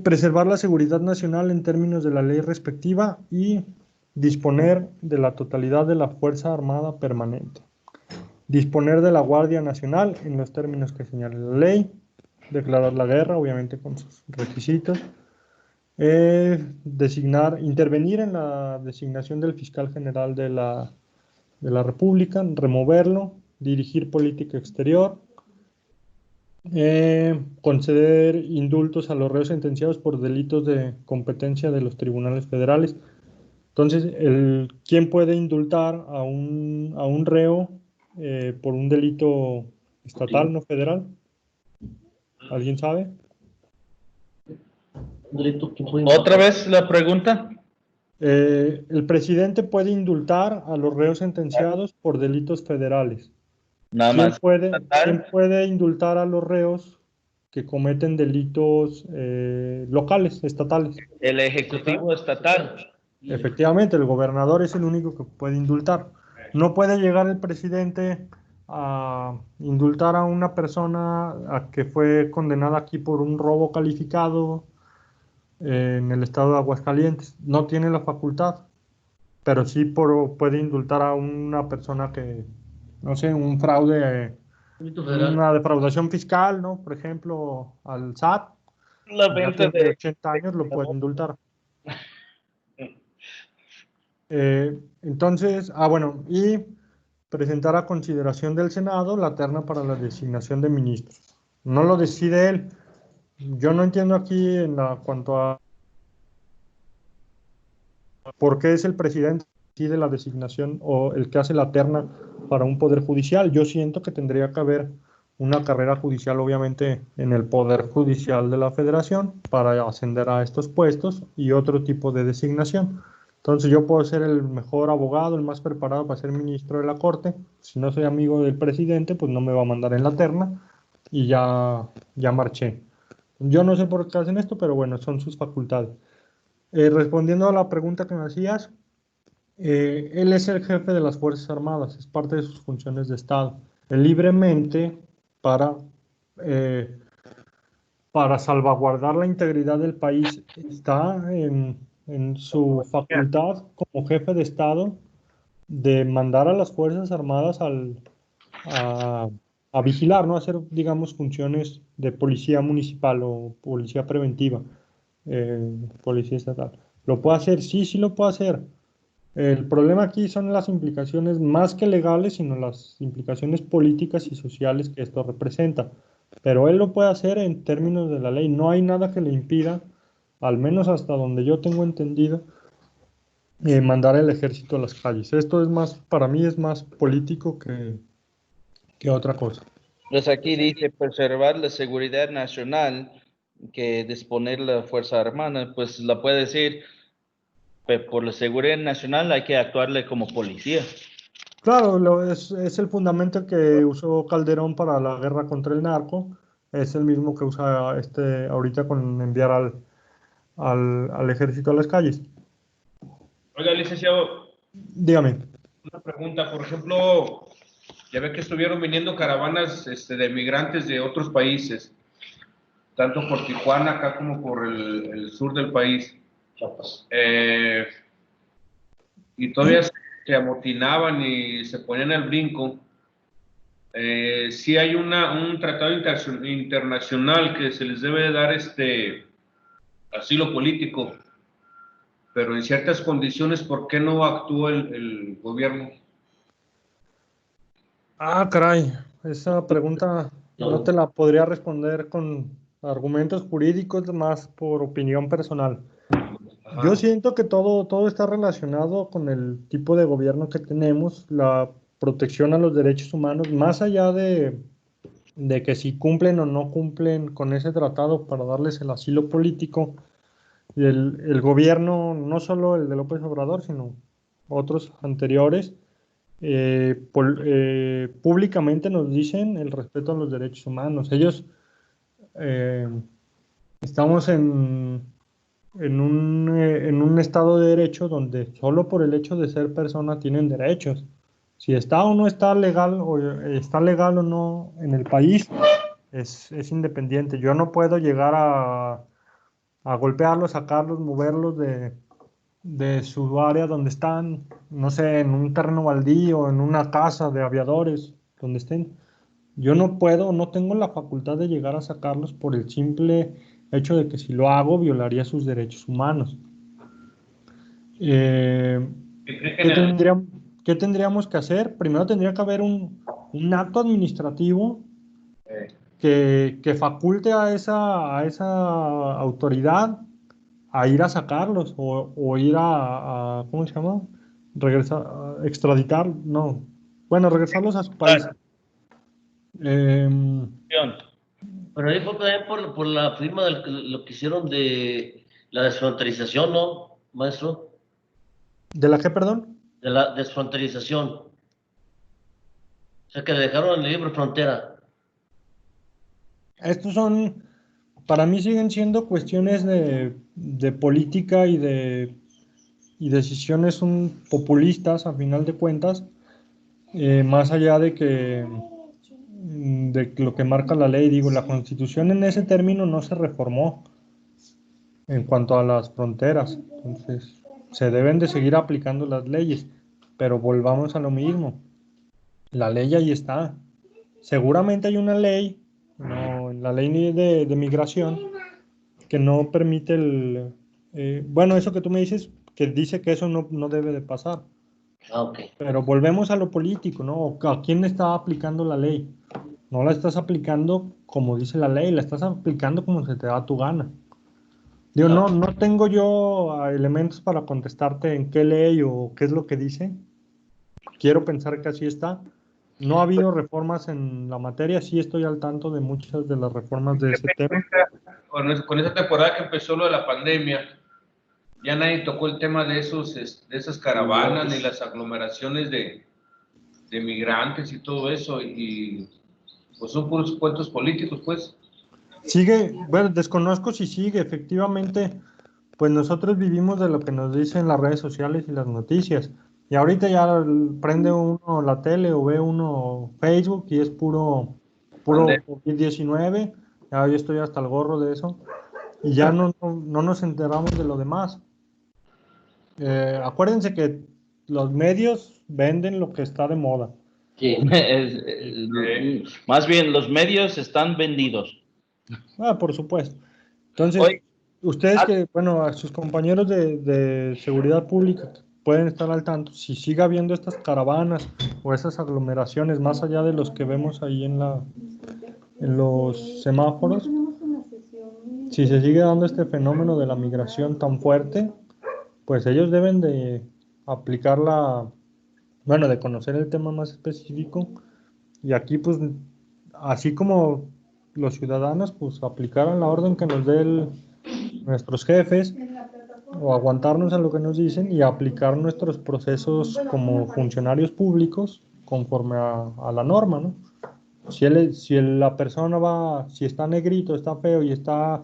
Preservar la seguridad nacional en términos de la ley respectiva y disponer de la totalidad de la Fuerza Armada Permanente. Disponer de la Guardia Nacional en los términos que señala la ley. Declarar la guerra, obviamente con sus requisitos. Intervenir en la designación del fiscal general de la República, removerlo, dirigir política exterior, conceder indultos a los reos sentenciados por delitos de competencia de los tribunales federales. Entonces, ¿quién puede indultar a un reo por un delito estatal, no federal? ¿Alguien sabe? ¿Otra vez la pregunta? El presidente puede indultar a los reos sentenciados por delitos federales. Nada ¿Quién más. puede indultar a los reos que cometen delitos locales, estatales? El Ejecutivo Estatal. Efectivamente, el gobernador es el único que puede indultar. No puede llegar el presidente a indultar a una persona que fue condenada aquí por un robo calificado en el estado de Aguascalientes. No tiene la facultad, pero sí puede indultar a una persona que, no sé, un fraude, una defraudación fiscal, ¿no? Por ejemplo, al SAT. La Ya venta tiene de... 80 años, lo puede indultar. Entonces, bueno, y presentar a consideración del Senado la terna para la designación de ministros. No lo decide él. Yo no entiendo aquí cuanto a por qué es el presidente que decide la designación o el que hace la terna para un poder judicial. Yo siento que tendría que haber una carrera judicial, obviamente, en el Poder Judicial de la Federación para ascender a estos puestos y otro tipo de designación. Entonces yo puedo ser el mejor abogado, el más preparado para ser ministro de la Corte. Si no soy amigo del presidente, pues no me va a mandar en la terna y ya marché. Yo no sé por qué hacen esto, pero bueno, son sus facultades. Respondiendo a la pregunta que me hacías, él es el jefe de las Fuerzas Armadas, es parte de sus funciones de Estado. Él libremente, para salvaguardar la integridad del país, está en su facultad como jefe de Estado de mandar a las Fuerzas Armadas a vigilar, ¿no? A hacer, digamos, funciones de policía municipal o policía preventiva, policía estatal. ¿Lo puede hacer? Sí, sí lo puede hacer. El problema aquí son las implicaciones más que legales, sino las implicaciones políticas y sociales que esto representa. Pero él lo puede hacer en términos de la ley. No hay nada que le impida, al menos hasta donde yo tengo entendido, mandar el ejército a las calles. Esto es más, para mí es más político que otra cosa. Pues aquí dice preservar la seguridad nacional, que disponer la Fuerza Armada, pues la puede decir, por la seguridad nacional hay que actuarle como policía. Claro, es el fundamento que usó Calderón para la guerra contra el narco. Es el mismo que usa ahorita con enviar al ejército a las calles. Oiga, licenciado, Dígame. una pregunta. Por ejemplo, ya ve que estuvieron viniendo caravanas de migrantes de otros países, tanto por Tijuana acá como por el sur del país. Y todavía se amotinaban y se ponían al brinco. Sí hay un tratado internacional que se les debe dar asilo político, pero en ciertas condiciones, ¿por qué no actúa el gobierno? Caray, esa pregunta no te la podría responder con argumentos jurídicos, más por opinión personal. Ajá. Yo siento que todo está relacionado con el tipo de gobierno que tenemos, la protección a los derechos humanos, más allá de que si cumplen o no cumplen con ese tratado para darles el asilo político. El gobierno, no solo el de López Obrador, sino otros anteriores, públicamente nos dicen el respeto a los derechos humanos. Ellos, estamos en un estado de derecho donde solo por el hecho de ser persona tienen derechos. Si está o no está legal, o está legal o no en el país, es independiente. Yo no puedo llegar a golpearlos, sacarlos, moverlos de su área donde están, no sé, en un terreno baldío, en una casa de aviadores, donde estén. Yo no puedo, no tengo la facultad de llegar a sacarlos por el simple hecho de que si lo hago violaría sus derechos humanos. ¿Qué tendríamos que hacer? Primero tendría que haber un acto administrativo que faculte a esa autoridad a ir a sacarlos o ir a ¿cómo se llama? Regresar, extraditar, no. Bueno, regresarlos a su país. Pero ahí fue también por la firma de lo que hicieron de la desfronterización, ¿no, maestro? ¿De la qué, perdón? De la desfronterización. O sea, que le dejaron el libre frontera. Estos son, para mí siguen siendo cuestiones de política y decisiones populistas a final de cuentas, más allá de lo que marca la ley. Digo, la Constitución en ese término no se reformó en cuanto a las fronteras, entonces se deben de seguir aplicando las leyes, pero volvamos a lo mismo, la ley ahí está. Seguramente hay una ley, no, la ley de migración, que no permite bueno, eso que tú me dices, que dice que eso no debe de pasar. Okay. Pero volvemos a lo político, ¿no? ¿A quién está aplicando la ley? No la estás aplicando como dice la ley, la estás aplicando como se te da tu gana. Digo, no tengo yo elementos para contestarte en qué ley o qué es lo que dice. Quiero pensar que así está. No ha habido reformas en la materia, sí estoy al tanto de muchas de las reformas de ese tema. Con esa temporada que empezó lo de la pandemia, ya nadie tocó el tema de esas caravanas ni las aglomeraciones de migrantes y todo eso, y pues son puros cuentos políticos, pues. Sigue, bueno, desconozco si sigue, efectivamente, pues nosotros vivimos de lo que nos dicen las redes sociales y las noticias. Y ahorita ya prende uno la tele o ve uno Facebook y es puro COVID-19. Ya yo estoy hasta el gorro de eso. Y ya no nos enteramos de lo demás. Acuérdense que los medios venden lo que está de moda. Sí. Más bien, los medios están vendidos. Por supuesto. Entonces, ustedes que, bueno, a sus compañeros de seguridad pública pueden estar al tanto, si sigue habiendo estas caravanas o esas aglomeraciones más allá de los que vemos ahí en los semáforos, si se sigue dando este fenómeno de la migración tan fuerte, pues ellos deben de aplicar bueno, de conocer el tema más específico y aquí pues así como los ciudadanos pues aplicaran la orden que nos dé nuestros jefes o aguantarnos a lo que nos dicen y aplicar nuestros procesos como funcionarios públicos conforme a la norma, ¿no? Si la persona si está negrito, está feo y está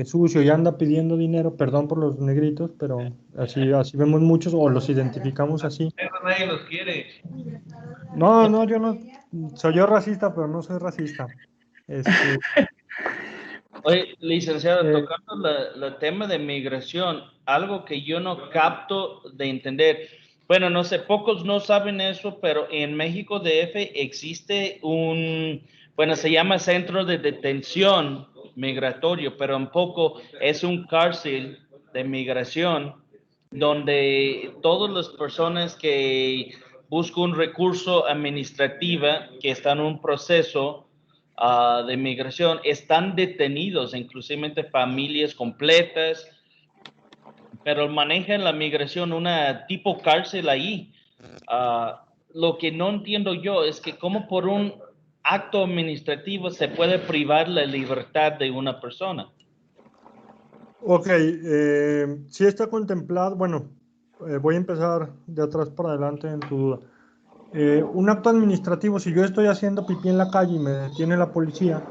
sucio y anda pidiendo dinero, perdón por los negritos, pero así vemos muchos o los identificamos así. Nadie los quiere. No, yo no, soy yo racista, pero no soy racista. Oye, licenciado, tocando el tema de migración, algo que yo no capto de entender. Bueno, no sé, pocos no saben eso, pero en México DF existe bueno, se llama Centro de Detención Migratorio, pero un poco es un cárcel de migración donde todas las personas que buscan un recurso administrativo, que están en un proceso de migración, están detenidos, inclusive familias completas, pero manejan la migración una tipo cárcel ahí. Lo que no entiendo yo es que cómo por un acto administrativo se puede privar la libertad de una persona. Ok, sí está contemplado, bueno, voy a empezar de atrás para adelante en tu duda. Un acto administrativo, si yo estoy haciendo pipí en la calle y me detiene la policía,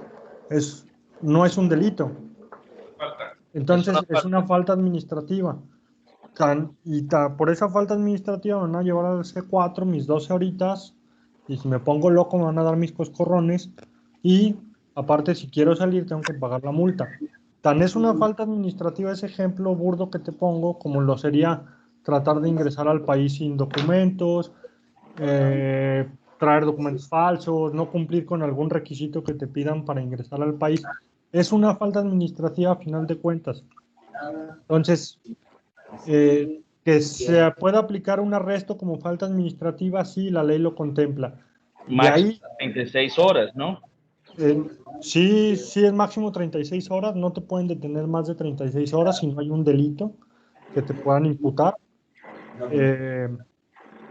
no es un delito. Entonces es una falta administrativa. Por esa falta administrativa me van a llevar al C4 mis 12 horitas, y si me pongo loco me van a dar mis coscorrones, y aparte si quiero salir tengo que pagar la multa. Tan es una falta administrativa ese ejemplo burdo que te pongo, como lo sería tratar de ingresar al país sin documentos, traer documentos falsos, no cumplir con algún requisito que te pidan para ingresar al país. Es una falta administrativa a final de cuentas. Entonces, que se pueda aplicar un arresto como falta administrativa, sí, la ley lo contempla. De ahí, 36 horas, ¿no? Sí, es máximo 36 horas, no te pueden detener más de 36 horas si no hay un delito que te puedan imputar.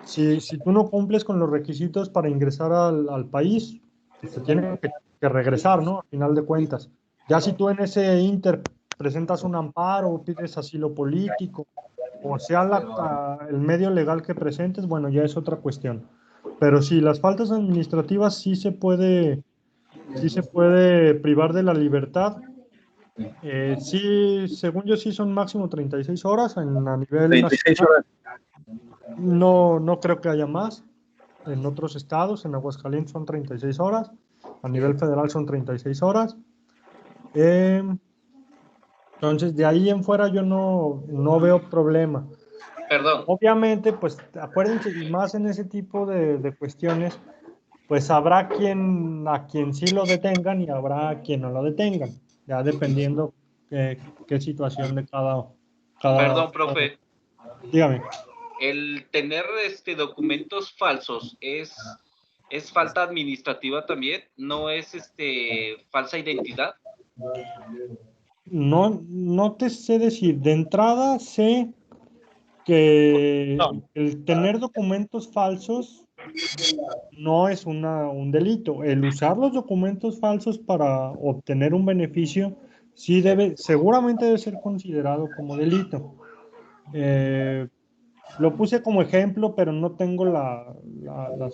Si tú no cumples con los requisitos para ingresar al país, pues te tienen que regresar, ¿no? A final de cuentas. Ya si tú en ese inter presentas un amparo, pides asilo político, o sea el medio legal que presentes, bueno, ya es otra cuestión. Pero sí, las faltas administrativas sí se puede privar de la libertad. Sí, según yo sí son máximo 36 horas a nivel 36 nacional. horas. No creo que haya más. En otros estados, en Aguascalientes son 36 horas, a nivel federal son 36 horas. Entonces, de ahí en fuera yo no veo problema. Perdón. Obviamente, pues acuérdense, y más en ese tipo de cuestiones, pues habrá a quien sí lo detengan y habrá quien no lo detengan, ya dependiendo qué situación de cada Perdón, profe. Dígame. El tener documentos falsos es falta administrativa también, no es falsa identidad. No te sé decir. De entrada sé que el tener documentos falsos no es un delito. El usar los documentos falsos para obtener un beneficio seguramente debe ser considerado como delito. Lo puse como ejemplo, pero no tengo la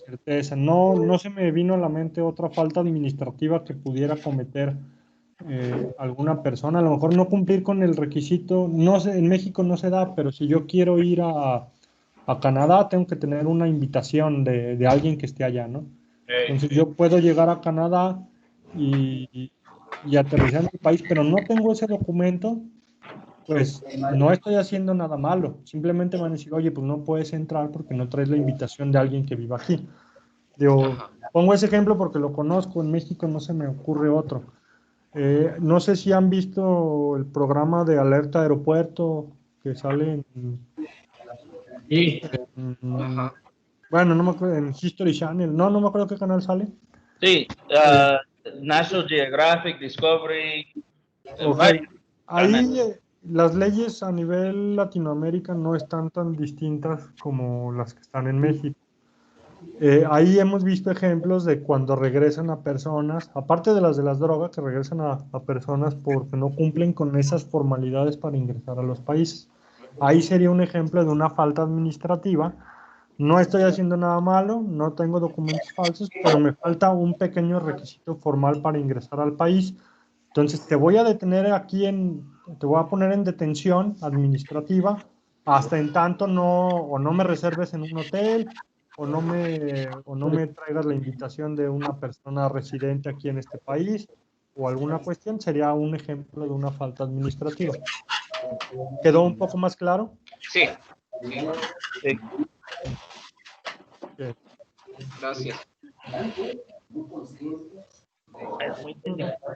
certeza. No se me vino a la mente otra falta administrativa que pudiera cometer alguna persona. A lo mejor no cumplir con el requisito. No sé, en México no se da, pero si yo quiero ir a Canadá, tengo que tener una invitación de alguien que esté allá, ¿no? Entonces yo puedo llegar a Canadá y aterrizar en mi país, pero no tengo ese documento. Pues no estoy haciendo nada malo, simplemente me van a decir, oye, pues no puedes entrar porque no traes la invitación de alguien que viva aquí. Pongo ese ejemplo porque lo conozco, en México no se me ocurre otro. No sé si han visto el programa de Alerta Aeropuerto que sale bueno, no me acuerdo, en History Channel, no me acuerdo qué canal sale. Sí, National Geographic, Discovery. Okay. Ahí las leyes a nivel Latinoamérica no están tan distintas como las que están en México. Ahí hemos visto ejemplos de cuando regresan a personas, aparte de las drogas, que regresan a personas porque no cumplen con esas formalidades para ingresar a los países. Ahí sería un ejemplo de una falta administrativa. No estoy haciendo nada malo, no tengo documentos falsos, pero me falta un pequeño requisito formal para ingresar al país. Entonces te voy a detener te voy a poner en detención administrativa hasta en tanto no me reserves en un hotel o no me traigas la invitación de una persona residente aquí en este país o alguna cuestión. Sería un ejemplo de una falta administrativa. ¿Quedó un poco más claro? Sí. Sí. Okay. Gracias.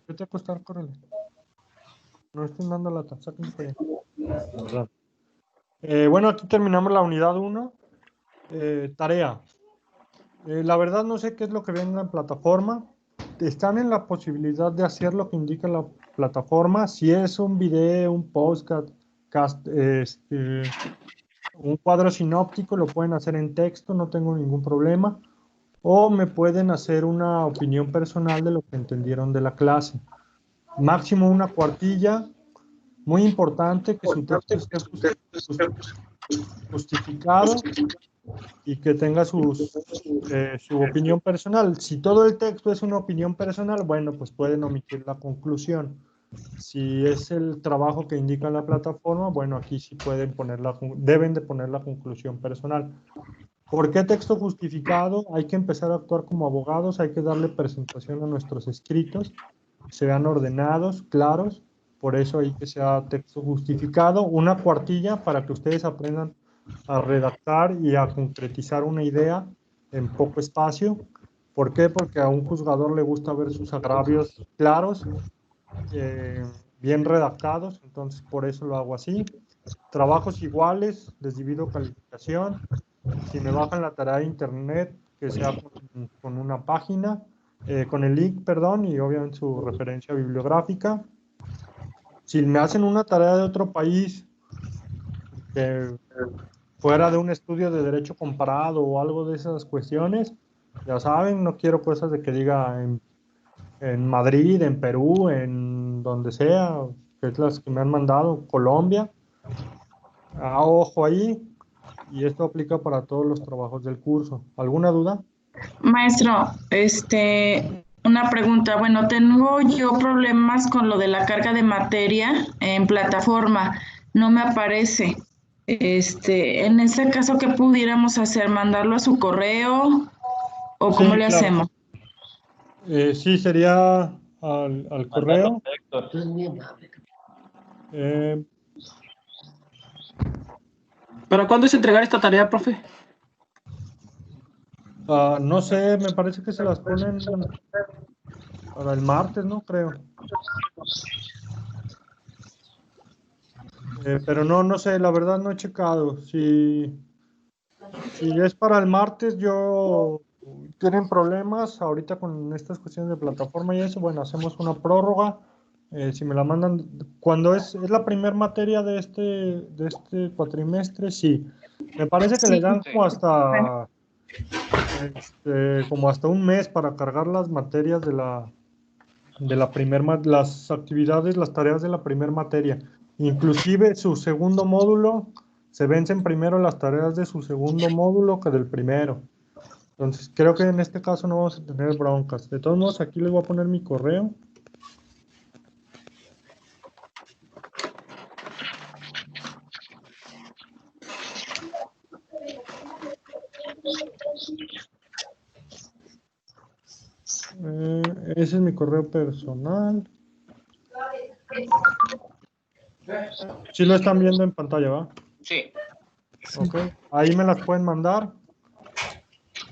Vete a acostar, córrele. No estén dando lata, sáquense para allá. Bueno, aquí terminamos la unidad 1. Tarea. La verdad no sé qué es lo que venga en plataforma. Están en la posibilidad de hacer lo que indica la plataforma. Si es un video, un podcast, un cuadro sinóptico, lo pueden hacer en texto, no tengo ningún problema. O me pueden hacer una opinión personal de lo que entendieron de la clase. Máximo una cuartilla. Muy importante que su texto esté justificado y que tenga su opinión personal. Si todo el texto es una opinión personal, bueno, pues pueden omitir la conclusión. Si es el trabajo que indica la plataforma, bueno, aquí sí pueden deben de poner la conclusión personal. ¿Por qué texto justificado? Hay que empezar a actuar como abogados, hay que darle presentación a nuestros escritos, sean ordenados, claros, por eso hay que sea texto justificado. Una cuartilla para que ustedes aprendan a redactar y a concretizar una idea en poco espacio. ¿Por qué? Porque a un juzgador le gusta ver sus agravios claros, bien redactados, entonces por eso lo hago así. Trabajos iguales, les divido calificación. Si me bajan la tarea de internet, que sea con una página, con el link, perdón, y obviamente su referencia bibliográfica. Si me hacen una tarea de otro país, fuera de un estudio de derecho comparado o algo de esas cuestiones, ya saben, no quiero cosas de que diga en Madrid, en Perú, en donde sea, que es las que me han mandado, Colombia. Ojo ahí, y esto aplica para todos los trabajos del curso. ¿Alguna duda? Maestro, una pregunta. Bueno, tengo yo problemas con lo de la carga de materia en plataforma. No me aparece. En ese caso, ¿qué pudiéramos hacer? ¿Mandarlo a su correo? ¿O cómo le hacemos? Sí, sería al correo. ¿Para cuándo es entregar esta tarea, profe? No sé, me parece que se las ponen para el martes, ¿no? Creo. Pero no sé, la verdad no he checado. Si es para el martes, tienen problemas ahorita con estas cuestiones de plataforma y eso, bueno, hacemos una prórroga. Si me la mandan, cuando es la primera materia de este cuatrimestre, sí. Me parece que le dan como hasta un mes para cargar las materias de la las actividades, las tareas de la primera materia. Inclusive su segundo módulo, se vencen primero las tareas de su segundo módulo que del primero. Entonces, creo que en este caso no vamos a tener broncas. De todos modos, aquí les voy a poner mi correo. Ese es mi correo personal. Sí lo están viendo en pantalla, ¿va? Sí. Ok, ahí me las pueden mandar.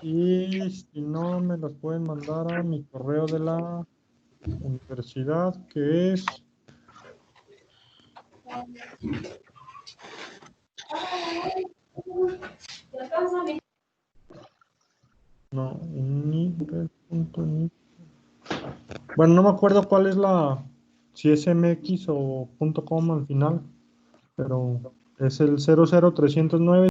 Y si no, me las pueden mandar a mi correo de la universidad, que es... No, bueno, no me acuerdo cuál es si es MX o .com al final, pero es el 00309.